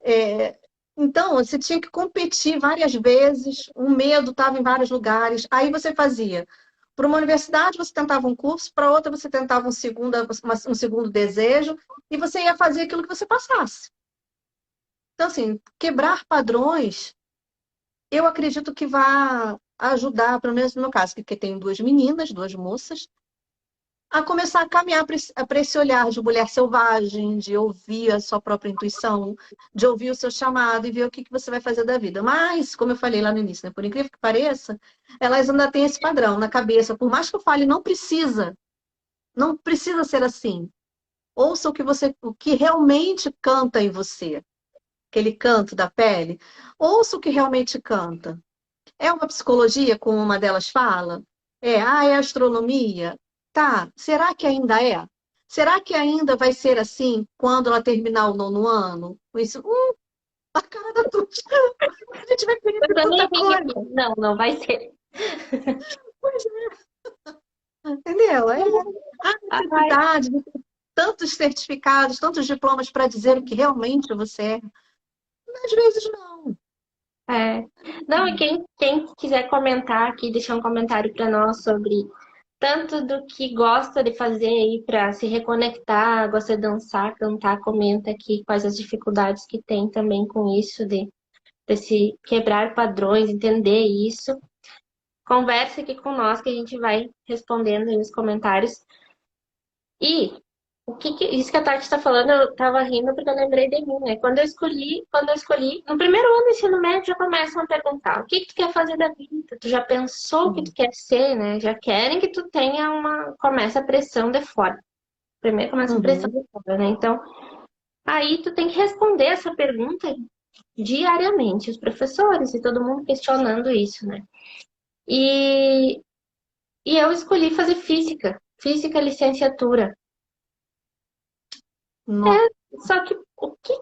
É, então, você tinha que competir várias vezes, o medo estava em vários lugares. Aí você fazia. Para uma universidade, você tentava um curso, para outra, você tentava um segundo desejo, e você ia fazer aquilo que você passasse. Então, assim, quebrar padrões, eu acredito que vai ajudar, pelo menos no meu caso, porque tenho duas meninas, duas moças, a começar a caminhar para esse olhar de mulher selvagem, de ouvir a sua própria intuição, de ouvir o seu chamado e ver o que você vai fazer da vida. Mas, como eu falei lá no início, né, por incrível que pareça, elas ainda têm esse padrão na cabeça. Por mais que eu fale, não precisa ser assim. Ouça o que realmente canta em você, aquele canto da pele. Ouça o que realmente canta. É uma psicologia, como uma delas fala? É astronomia? Tá, será que ainda é? Será que ainda vai ser assim quando ela terminar o nono ano? Isso, a cara da Tuti. A gente vai querer Eu ter também tanta vim coisa. aqui. Não, não vai ser. Pois é, entendeu? A Ai, necessidade de ter tantos certificados, tantos diplomas para dizer o que realmente você é. Às vezes não. é. Não, e quem quiser comentar aqui, deixar um comentário para nós sobre tanto do que gosta de fazer aí para se reconectar, gosta de dançar, cantar, comenta aqui quais as dificuldades que tem também com isso, de se quebrar padrões, entender isso. Converse aqui com nós que a gente vai respondendo aí nos comentários. E isso que a Tati está falando, eu tava rindo porque eu lembrei de mim, né? Quando eu escolhi, no primeiro ano do ensino médio já começam a perguntar, o que que tu quer fazer da vida? Tu já pensou o que tu quer ser, né? Já querem que tu tenha começa a pressão de fora. Primeiro começa a pressão Uhum. de fora, né? Então, aí tu tem que responder essa pergunta diariamente, os professores e todo mundo questionando isso, né? E, e eu escolhi fazer física licenciatura. Nossa. Só que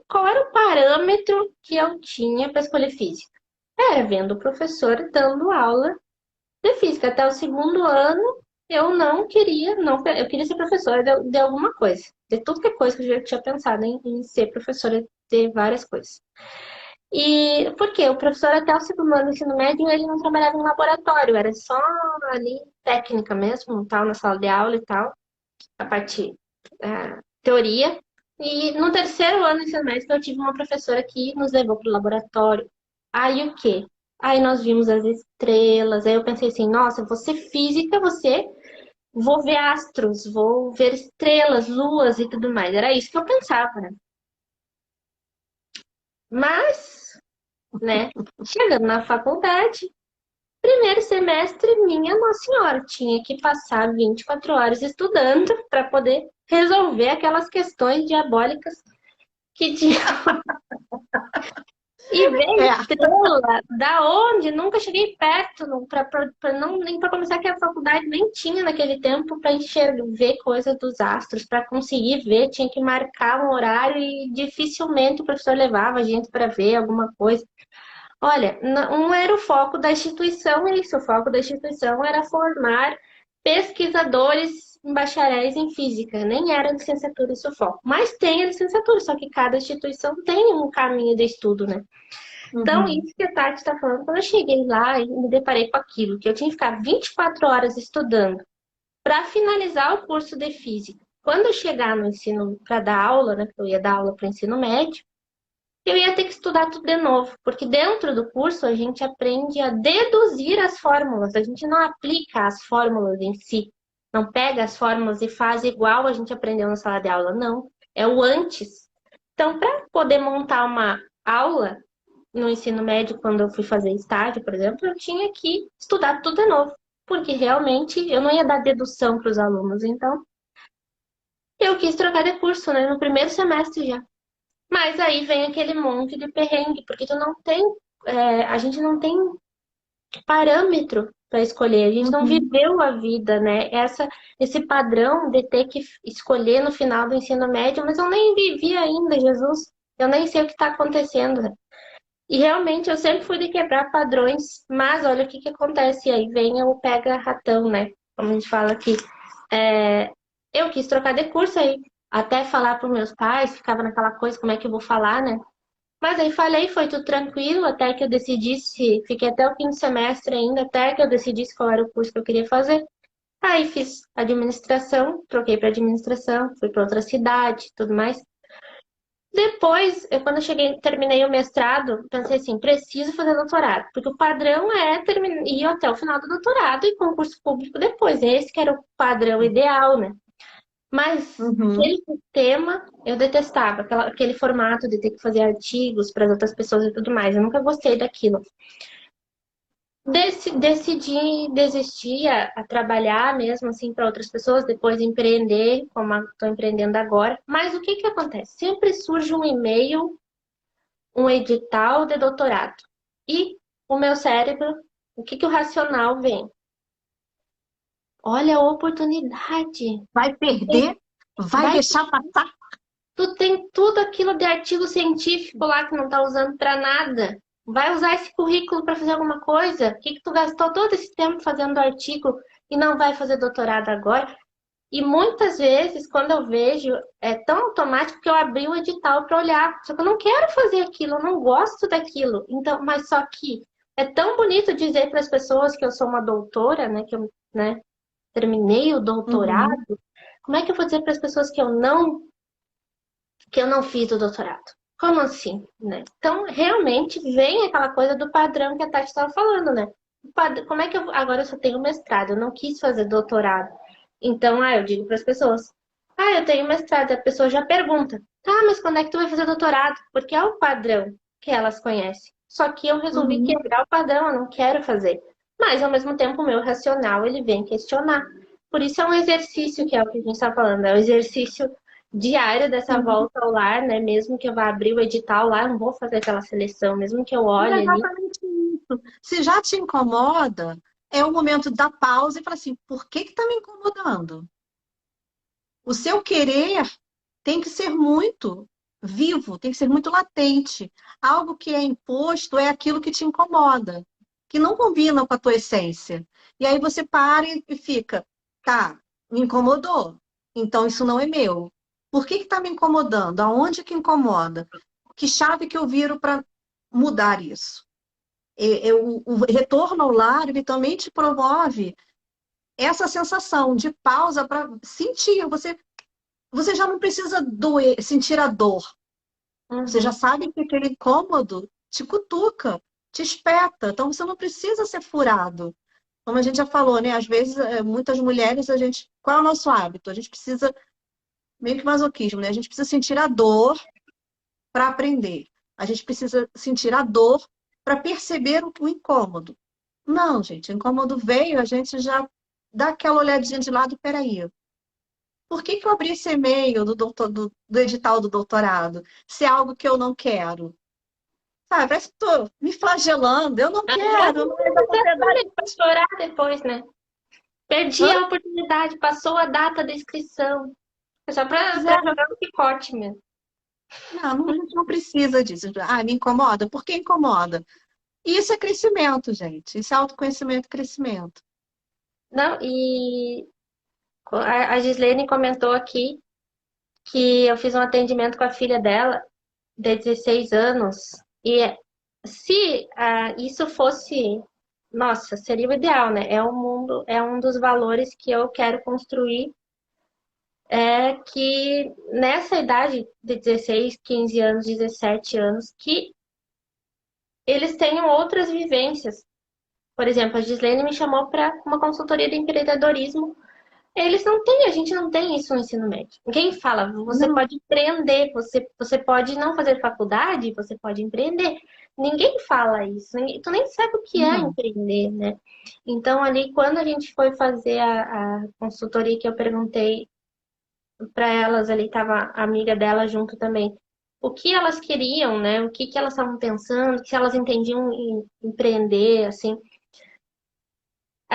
qual era o parâmetro que eu tinha para escolher física? Era vendo o professor dando aula de física. Até o segundo ano eu não queria, não, eu queria ser professora de alguma coisa. De tudo que é coisa que eu já tinha pensado em ser professora de várias coisas. E por quê? O professor até o segundo ano do ensino médio ele não trabalhava em laboratório, era só ali técnica mesmo, tal, na sala de aula e tal, a parte teoria. E no terceiro ano do ensino médio, eu tive uma professora que nos levou para o laboratório. Aí o quê? Aí nós vimos as estrelas. Aí eu pensei assim, nossa, você física, vou ver astros, vou ver estrelas, luas e tudo mais. Era isso que eu pensava, né? Mas, né, chegando na faculdade, primeiro semestre, minha Nossa Senhora, tinha que passar 24 horas estudando para poder resolver aquelas questões diabólicas que tinha. E ver É, estrela, da onde? Nunca cheguei perto, não, nem para começar que a faculdade nem tinha naquele tempo para enxergar, ver coisas dos astros, para conseguir ver, tinha que marcar um horário e dificilmente o professor levava a gente para ver alguma coisa. Olha, não era o foco da instituição isso, o foco da instituição era formar pesquisadores bacharéis em física, nem era licenciatura esse o foco. Mas tem a licenciatura, só que cada instituição tem um caminho de estudo, né? Então, uhum. isso que a Tati está falando, quando eu cheguei lá e me deparei com aquilo, que eu tinha que ficar 24 horas estudando para finalizar o curso de física. Quando eu chegar no ensino para dar aula, né, que eu ia dar aula para o ensino médio, eu ia ter que estudar tudo de novo, porque dentro do curso a gente aprende a deduzir as fórmulas, a gente não aplica as fórmulas em si, não pega as fórmulas e faz igual a gente aprendeu na sala de aula, não, é o antes. Então, para poder montar uma aula no ensino médio, quando eu fui fazer estágio, por exemplo, eu tinha que estudar tudo de novo, porque realmente eu não ia dar dedução para os alunos, então eu quis trocar de curso, né, no primeiro semestre já. Mas aí vem aquele monte de perrengue, porque tu não tem, a gente não tem parâmetro. para escolher. A gente não Uhum. viveu a vida, né? Esse padrão de ter que escolher no final do ensino médio, mas eu nem vivi ainda, Jesus. Eu nem sei o que está acontecendo. E realmente eu sempre fui de quebrar padrões, mas olha o que que acontece. Aí vem o pega-ratão, né? Como a gente fala aqui. É, eu quis trocar de curso aí, até falar para meus pais, ficava naquela coisa, como é que eu vou falar, né? Mas aí falei, foi tudo tranquilo, até que eu decidisse, fiquei até o fim do semestre ainda, até que eu decidisse qual era o curso que eu queria fazer. Aí fiz administração, troquei para administração, fui para outra cidade, tudo mais. Depois, quando eu cheguei, terminei o mestrado, pensei assim, preciso fazer doutorado, porque o padrão é ir até o final do doutorado e concurso público depois. Esse que era o padrão ideal, né? Mas Uhum. aquele sistema eu detestava, aquele formato de ter que fazer artigos para as outras pessoas e tudo mais. Eu nunca gostei daquilo. Decidi desistir a trabalhar mesmo assim para outras pessoas, depois empreender, como estou empreendendo agora. Mas o que que acontece? Sempre surge um e-mail, um edital de doutorado. E o meu cérebro, o que que o racional vem? Olha a oportunidade. Vai perder? Vai Vai, deixar passar? tu tem tudo aquilo de artigo científico lá que não tá usando para nada. Vai usar esse currículo para fazer alguma coisa? O que que tu gastou todo esse tempo fazendo artigo e não vai fazer doutorado agora? E muitas vezes, quando eu vejo, é tão automático que eu abri o edital para olhar. Só que eu não quero fazer aquilo, eu não gosto daquilo. Então, mas só que é tão bonito dizer para as pessoas que eu sou uma doutora, né, que eu, né, terminei o Uhum. doutorado. Como é que eu vou dizer para as pessoas que eu não fiz o doutorado? Como assim, né? Então, realmente vem aquela coisa do padrão que a Tati estava falando, né? Como é que agora eu só tenho mestrado, eu não quis fazer doutorado. Então, eu digo para as pessoas, eu tenho mestrado, e a pessoa já pergunta, tá, mas quando é que tu vai fazer doutorado? Porque é o padrão que elas conhecem. Só que eu resolvi Uhum. quebrar o padrão, eu não quero fazer. Mas, ao mesmo tempo, o meu racional, ele vem questionar. Por isso é um exercício, que é o que a gente está falando, é o exercício diário dessa Sim. volta ao lar, né? Mesmo que eu vá abrir o edital lá, eu não vou fazer aquela seleção, mesmo que eu É olhe ali. exatamente isso. Se já te incomoda, é o momento da pausa e falar assim, por que que tá me incomodando? O seu querer tem que ser muito vivo, tem que ser muito latente. Algo que é imposto é aquilo que te incomoda, que não combina com a tua essência. E aí você para e fica, tá, me incomodou, então isso não é meu. Por que que tá me incomodando? Aonde que incomoda? Que chave que eu viro para mudar isso? O retorno ao lar, ele também te promove essa sensação de pausa para sentir. Você já não precisa doer, sentir a dor. Você já Uhum. sabe que aquele incômodo te cutuca, te espeta. Então você não precisa ser furado. Como a gente já falou, né? Às vezes, muitas mulheres, qual é o nosso hábito? A gente precisa, meio que masoquismo, né? A gente precisa sentir a dor para aprender. A gente precisa sentir a dor para perceber o incômodo. Não, gente, o incômodo veio, a gente já dá aquela olhadinha de lado, peraí. Por que que eu abri esse e-mail do edital do doutorado? Se é algo que eu não quero. Sabe, parece que estou me flagelando. Eu não Ah, quero, não é da propriedade. exatamente, para chorar depois, né? Perdi Hã? a oportunidade, passou a data da inscrição. É só Pois para é. jogar no picote mesmo. A gente não precisa disso. Ah, me incomoda? Por que incomoda? Isso é crescimento, gente. Isso é autoconhecimento e crescimento. Não, e a Gislene comentou aqui que eu fiz um atendimento com a filha dela, de 16 anos, e se isso fosse, nossa, seria o ideal, né? É o mundo, é um dos valores que eu quero construir, é que nessa idade de 16, 15 anos, 17 anos, que eles tenham outras vivências. Por exemplo, a Gislene me chamou para uma consultoria de empreendedorismo. Eles não têm, a gente não tem isso no ensino médio. Ninguém fala, você Não. pode empreender, você pode não fazer faculdade, você pode empreender. Ninguém fala isso, tu nem sabe o que é Não. empreender, né? Então, ali, quando a gente foi fazer a consultoria, que eu perguntei para elas, ali estava a amiga dela junto também, o que elas queriam, né? O que que elas estavam pensando, se elas entendiam em empreender, assim.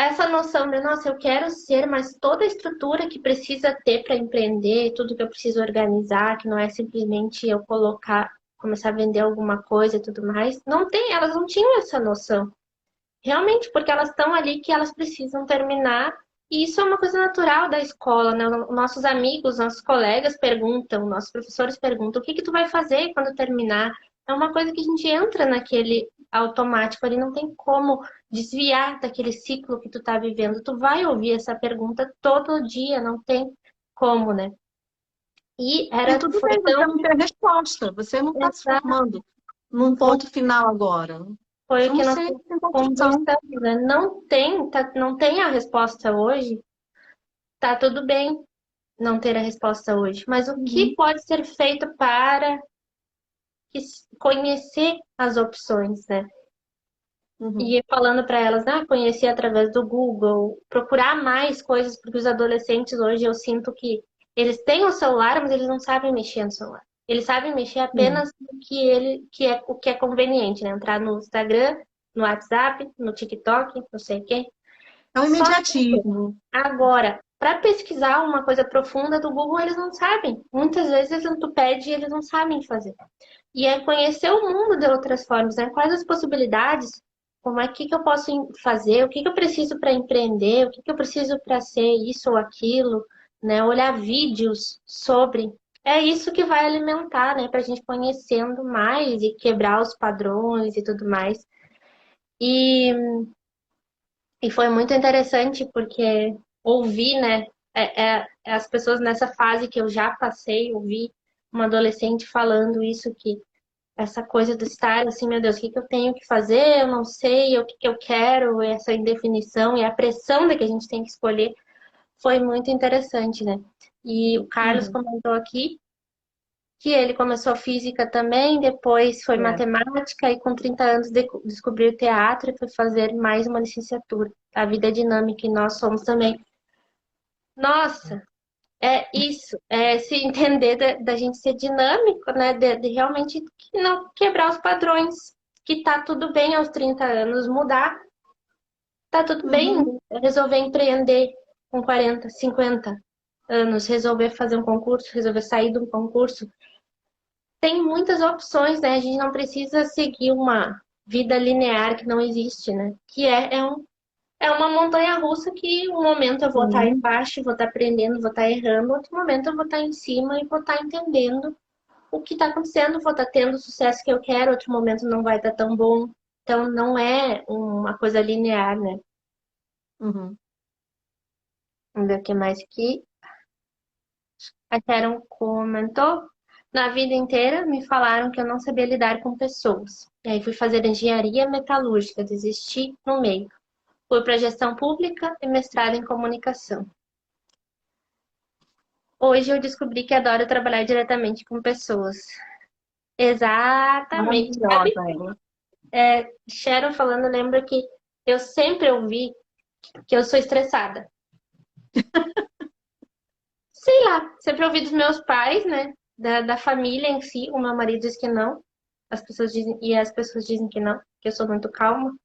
essa noção de, nossa, eu quero ser, mas toda a estrutura que precisa ter para empreender, tudo que eu preciso organizar, que não é simplesmente eu colocar, começar a vender alguma coisa e tudo mais, não tem, elas não tinham essa noção. Realmente, porque elas estão ali que elas precisam terminar, e isso é uma coisa natural da escola, né? Nossos amigos, nossos colegas perguntam, nossos professores perguntam, o que que tu vai fazer quando terminar? É uma coisa que a gente entra naquele automático ali, não tem como desviar daquele ciclo que tu tá vivendo. Tu vai ouvir essa pergunta todo dia, não tem como, né? E E era, tudo foi bem, você tão não tem a resposta, você não está se formando num ponto final agora. foi o que Vamos nós ser em construção. conversamos, né? Não tem, não tem a resposta hoje, tá tudo bem não ter a resposta hoje, mas o que Uhum, pode ser feito para conhecer as opções, né? uhum, E falando para elas, né, conhecer através do Google, procurar mais coisas, porque os adolescentes hoje eu sinto que eles têm o celular, mas eles não sabem mexer no celular. Eles sabem mexer sim. apenas no que ele, que é o que é conveniente, né? Entrar no Instagram, no WhatsApp, no TikTok, não sei o quê. É o Só imediatismo. agora, para pesquisar uma coisa profunda do Google, eles não sabem. Muitas vezes tu pede e eles não sabem fazer. E é conhecer o mundo de outras formas, né? Quais as possibilidades, como é que eu posso fazer, o que que eu preciso para empreender, o que que eu preciso para ser isso ou aquilo, né? Olhar vídeos sobre. É isso que vai alimentar, né? Para a gente conhecendo mais e quebrar os padrões e tudo mais. E e foi muito interessante porque ouvi, né, as pessoas nessa fase que eu já passei, ouvi uma adolescente falando isso, que essa coisa do estar assim, meu Deus, o que que eu tenho que fazer? Eu não sei, o que que eu quero, essa indefinição e a pressão de que a gente tem que escolher foi muito interessante, né? E o Carlos Uhum, comentou aqui que ele começou física também, depois foi é. matemática e com 30 anos descobriu teatro e foi fazer mais uma licenciatura. A vida é dinâmica e nós somos também. Nossa, é isso, é se entender da gente ser dinâmico, né? De realmente não quebrar os padrões, que tá tudo bem aos 30 anos mudar, tá tudo bem Uhum, resolver empreender com 40, 50 anos, resolver fazer um concurso, resolver sair de um concurso, tem muitas opções, né? A gente não precisa seguir uma vida linear que não existe, né? Que é uma montanha russa que um momento eu vou estar sim. embaixo, vou estar aprendendo, vou estar errando, outro momento eu vou estar em cima e vou estar entendendo o que está acontecendo, vou estar tendo o sucesso que eu quero, outro momento não vai estar tão bom. Então não é uma coisa linear, né? Uhum. Vamos ver o que mais aqui. A Sharon comentou. Na vida inteira me falaram que eu não sabia lidar com pessoas. E aí fui fazer engenharia metalúrgica, desisti no meio. Fui para gestão pública e mestrado em comunicação. Hoje eu descobri que adoro trabalhar diretamente com pessoas. Exatamente. Sabe, Maravilhosa ela. Sharon falando, eu lembro que eu sempre ouvi que eu sou estressada. Sei lá, sempre ouvi dos meus pais, né? Da família em si. O meu marido diz que não. As pessoas dizem, e as pessoas dizem que não, que eu sou muito calma.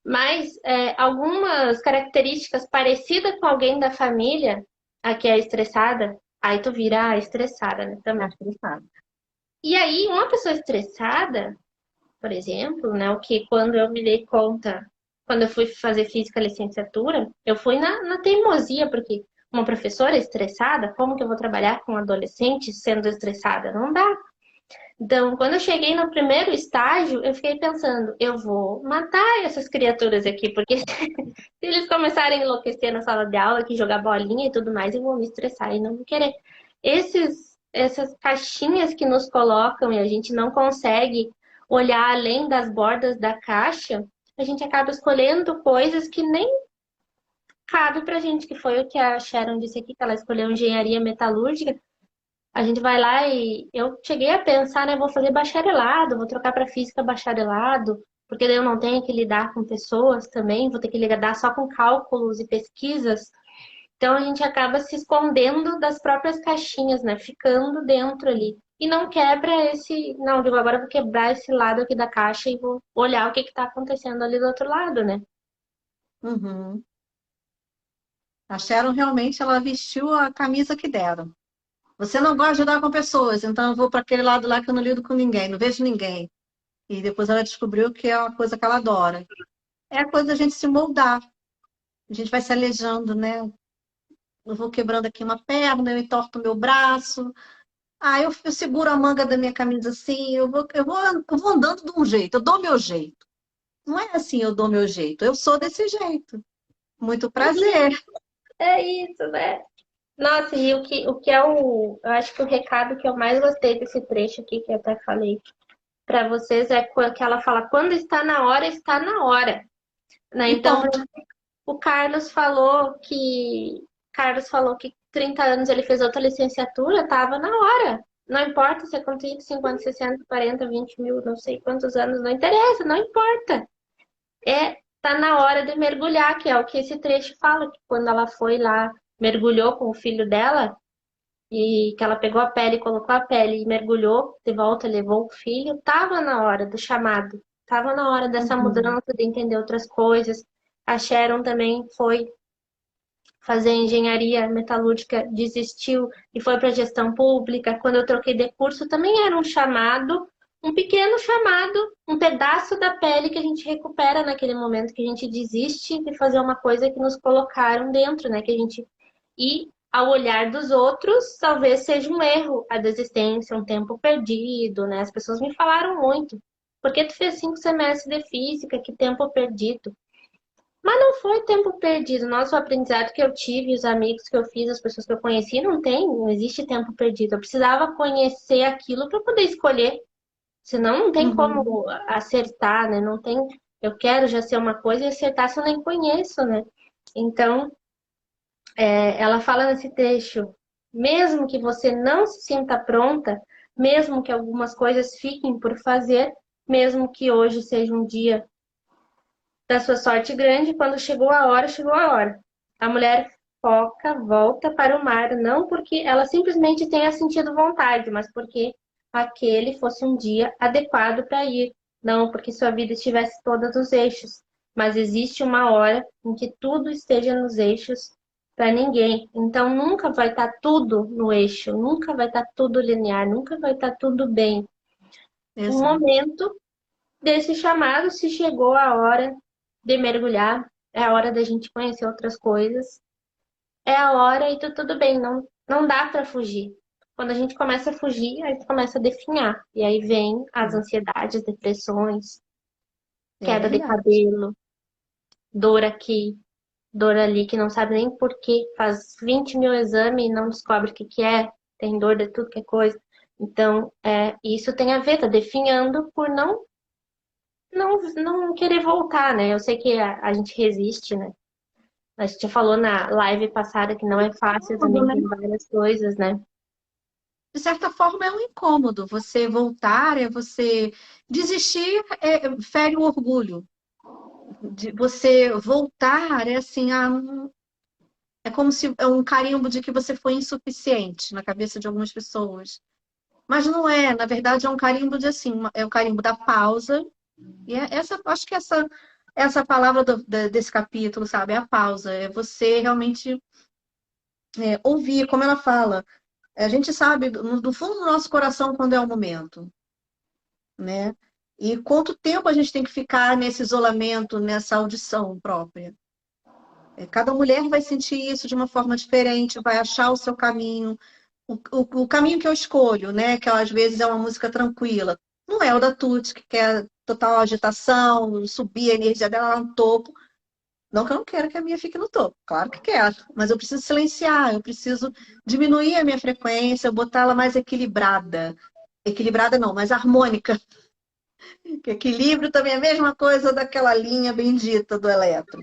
Mas algumas características parecidas com alguém da família, a que é estressada, aí tu vira a estressada, né, também. Acho que ele sabe. E aí, uma pessoa estressada, por exemplo, né, o que quando eu me dei conta, quando eu fui fazer física licenciatura, eu fui na teimosia, porque uma professora estressada, como que eu vou trabalhar com adolescente sendo estressada? Não dá. Então, quando eu cheguei no primeiro estágio, eu fiquei pensando, eu vou matar essas criaturas aqui, porque se eles começarem a enlouquecer na sala de aula, que jogar bolinha e tudo mais, eu vou me estressar e não vou querer. Essas caixinhas que nos colocam e a gente não consegue olhar além das bordas da caixa, a gente acaba escolhendo coisas que nem cabe pra gente, que foi o que a Sharon disse aqui, que ela escolheu engenharia metalúrgica. A gente vai lá e eu cheguei a pensar, né, vou fazer bacharelado, vou trocar para física bacharelado, porque daí eu não tenho que lidar com pessoas também, vou ter que lidar só com cálculos e pesquisas. Então a gente acaba se escondendo das próprias caixinhas, né, ficando dentro ali. E não quebra esse, não, digo, agora eu vou quebrar esse lado aqui da caixa e vou olhar o que está acontecendo ali do outro lado, né? Uhum. A Sharon realmente ela vestiu a camisa que deram. Você não gosta de lidar com pessoas, então eu vou para aquele lado lá que eu não lido com ninguém, não vejo ninguém. E depois ela descobriu que é uma coisa que ela adora. É a coisa da gente se moldar. A gente vai se aleijando, né? Eu vou quebrando aqui uma perna, eu entorto o meu braço. Ah, eu seguro a manga da minha camisa assim, eu vou andando de um jeito, eu dou meu jeito. Não é assim, eu dou meu jeito, eu sou desse jeito. Muito prazer. É isso, né? Nossa, e o que é eu acho que o recado que eu mais gostei desse trecho aqui, que eu até falei para vocês, é que ela fala, quando está na hora, né? E Então, ponto. o Carlos falou que 30 anos ele fez outra licenciatura, tava na hora. Não importa se é com 30, 50, 60, 40, 20 mil, não sei quantos anos, não interessa, não importa. Tá na hora de mergulhar, que é o que esse trecho fala, que quando ela foi lá, mergulhou com o filho dela, e que ela pegou a pele, colocou a pele e mergulhou de volta, levou o filho, tava na hora do chamado, tava na hora dessa Uhum. mudança, de entender outras coisas. A Sharon também foi fazer engenharia metalúrgica, desistiu e foi para gestão pública. Quando eu troquei de curso, também era um chamado, um pequeno chamado, um pedaço da pele que a gente recupera naquele momento que a gente desiste de fazer uma coisa que nos colocaram dentro, né? Que a gente e ao olhar dos outros, talvez seja um erro a desistência, um tempo perdido, né? As pessoas me falaram muito. Por que tu fez 5 semestres de física? Que tempo perdido. Mas não foi tempo perdido. Nosso aprendizado que eu tive, os amigos que eu fiz, as pessoas que eu conheci, não existe tempo perdido. Eu precisava conhecer aquilo para poder escolher. Senão não tem Uhum. como acertar, né? Não tem. Eu quero já ser uma coisa e acertar se eu nem conheço, né? Então, ela fala nesse trecho, mesmo que você não se sinta pronta, mesmo que algumas coisas fiquem por fazer, mesmo que hoje seja um dia da sua sorte grande, quando chegou a hora, chegou a hora. A mulher foca, volta para o mar, não porque ela simplesmente tenha sentido vontade, mas porque aquele fosse um dia adequado para ir, não porque sua vida estivesse toda nos eixos. Mas existe uma hora em que tudo esteja nos eixos para ninguém. Então nunca vai estar tudo no eixo, nunca vai estar tudo linear, nunca vai estar tudo bem. Um Exato. momento desse chamado, se chegou a hora de mergulhar, é a hora da gente conhecer outras coisas, é a hora e tudo bem, não dá para fugir. Quando a gente começa a fugir, a gente começa a definhar. E aí vem as ansiedades, depressões, É queda de verdade. cabelo, dor aqui, dor ali, que não sabe nem por quê. Faz 20 mil exames e não descobre o que que é. Tem dor de tudo que é coisa. Então, isso tem a ver, tá definhando por não querer voltar, né? Eu sei que a gente resiste, né? A gente já falou na live passada que não é fácil, Tudo, também né? tem várias coisas, né? De certa forma, é um incômodo. Você voltar, é você desistir, fere o orgulho. De você voltar, é assim, é como se é um carimbo de que você foi insuficiente na cabeça de algumas pessoas. Mas não é, na verdade, é um carimbo de assim, é o carimbo da pausa. E acho que essa palavra desse capítulo, sabe, é a pausa. É você realmente ouvir, como ela fala. A gente sabe do fundo do nosso coração quando é o momento, né? E quanto tempo a gente tem que ficar nesse isolamento, nessa audição própria. Cada mulher vai sentir isso de uma forma diferente, vai achar o seu caminho. O caminho que eu escolho, né? Que às vezes é uma música tranquila. Não é o da Tuti, que quer total agitação, subir a energia dela lá no topo. Não que eu não quero que a minha fique no topo, claro que quero, mas eu preciso silenciar, eu preciso diminuir a minha frequência, botá-la mais equilibrada. Equilibrada não, mais harmônica. Que equilíbrio também é a mesma coisa daquela linha bendita do elétron.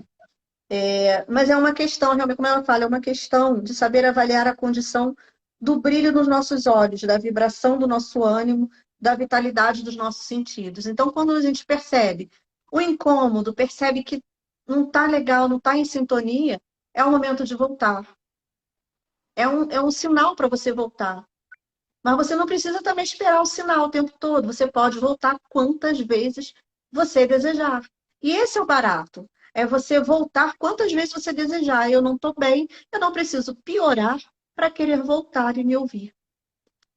Mas é uma questão, realmente, como ela fala, é uma questão de saber avaliar a condição do brilho nos nossos olhos, da vibração do nosso ânimo, da vitalidade dos nossos sentidos. Então, quando a gente percebe o incômodo, percebe que não está legal, não está em sintonia, é o momento de voltar. É um sinal para você voltar. Mas você não precisa também esperar o sinal o tempo todo. Você pode voltar quantas vezes você desejar. E esse é o barato. é você voltar quantas vezes você desejar. Eu não estou bem, eu não preciso piorar para querer voltar e me ouvir.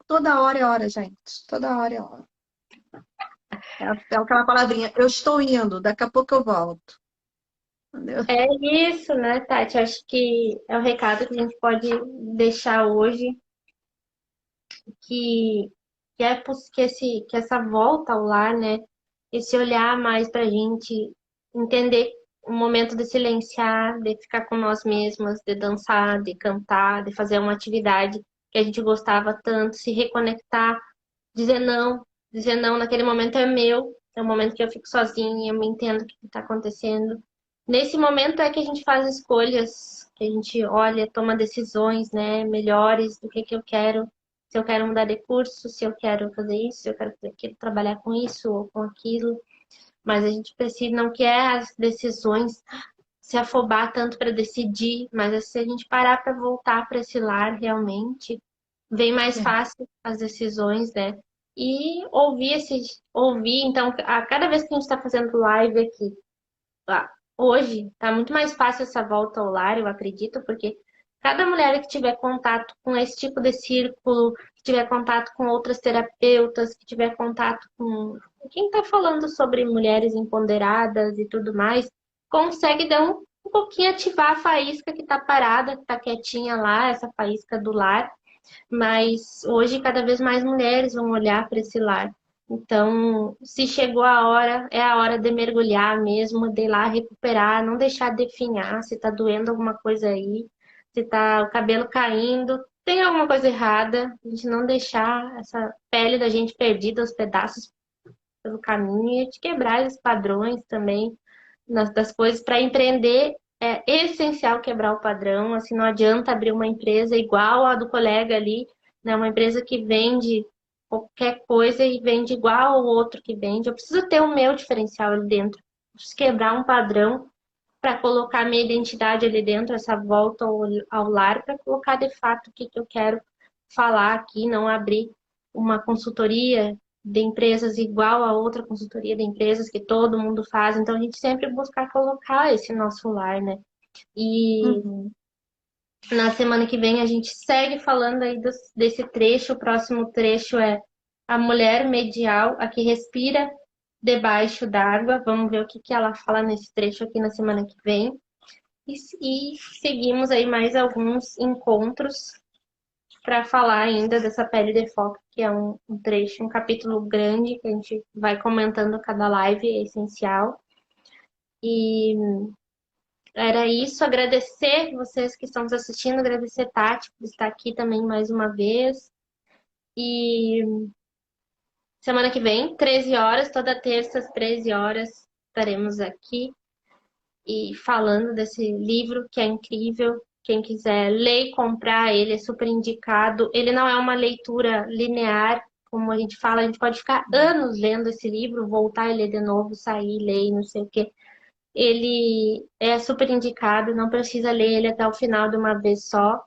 Toda hora é hora, gente. Toda hora é hora. É aquela palavrinha, eu estou indo, daqui a pouco eu volto. Entendeu? É isso, né, Tati? Acho que é o recado que a gente pode deixar hoje, que, que essa volta ao lar, né? Esse olhar mais pra gente, entender o momento de silenciar, de ficar com nós mesmas, de dançar, de cantar, de fazer uma atividade que a gente gostava tanto, se reconectar, dizer não, dizer não naquele momento é meu, é um momento que eu fico sozinha, eu me entendo o que está acontecendo. Nesse momento é que a gente faz escolhas, que a gente olha, toma decisões, né, melhores do que eu quero, se eu quero mudar de curso, se eu quero fazer isso, se eu quero fazer aquilo, trabalhar com isso ou com aquilo. Mas a gente precisa, não quer as decisões se afobar tanto para decidir, mas se a gente parar para voltar para esse lar realmente, vem mais É, fácil as decisões, né? E ouvir, então, a cada vez que a gente está fazendo live aqui, hoje, tá muito mais fácil essa volta ao lar, eu acredito, porque cada mulher que tiver contato com esse tipo de círculo, que tiver contato com outras terapeutas, que tiver contato com quem está falando sobre mulheres empoderadas e tudo mais, consegue dar um pouquinho ativar a faísca que está parada, que está quietinha lá, essa faísca do lar. Mas hoje cada vez mais mulheres vão olhar para esse lar. Então, se chegou a hora, é a hora de mergulhar mesmo, de ir lá recuperar, não deixar definhar se tá doendo alguma coisa aí, se tá o cabelo caindo, tem alguma coisa errada, a gente não deixar essa pele da gente perdida, os pedaços pelo caminho e a gente quebrar esses padrões também das coisas para empreender. É essencial quebrar o padrão, assim, não adianta abrir uma empresa igual a do colega ali, né? Uma empresa que vende qualquer coisa e vende igual ao outro que vende. Eu preciso ter o meu diferencial ali dentro. Eu preciso quebrar um padrão para colocar minha identidade ali dentro, essa volta ao lar, para colocar de fato o que, que eu quero falar aqui, não abrir uma consultoria de empresas igual a outra consultoria de empresas que todo mundo faz. Então, a gente sempre buscar colocar esse nosso lar, né? E uhum, na semana que vem a gente segue falando aí desse trecho. O próximo trecho é a mulher medial, a que respira debaixo d'água. Vamos ver o que que ela fala nesse trecho aqui na semana que vem. E seguimos aí mais alguns encontros para falar ainda dessa pele de foca, que é um trecho, um capítulo grande que a gente vai comentando cada live, é essencial. E era isso, agradecer vocês que estão nos assistindo, agradecer Tati por estar aqui também mais uma vez. E semana que vem, 13 horas, toda terça às 13 horas, estaremos aqui e falando desse livro que é incrível. Quem quiser ler e comprar, ele é super indicado. Ele não é uma leitura linear, como a gente fala, a gente pode ficar anos lendo esse livro, voltar e ler de novo, sair, ler, e não sei o quê. Ele é super indicado, não precisa ler ele até o final de uma vez só.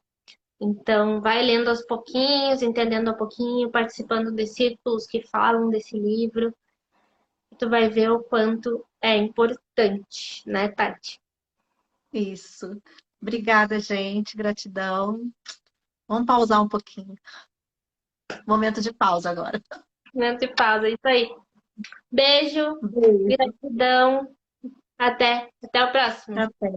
Então, vai lendo aos pouquinhos, entendendo um pouquinho, participando de círculos que falam desse livro. E tu vai ver o quanto é importante, né, Tati? isso. Obrigada, gente. Gratidão. Vamos pausar um pouquinho. Momento de pausa agora. Momento de pausa, é isso aí. Beijo, Beijo. gratidão, até o próximo. Até.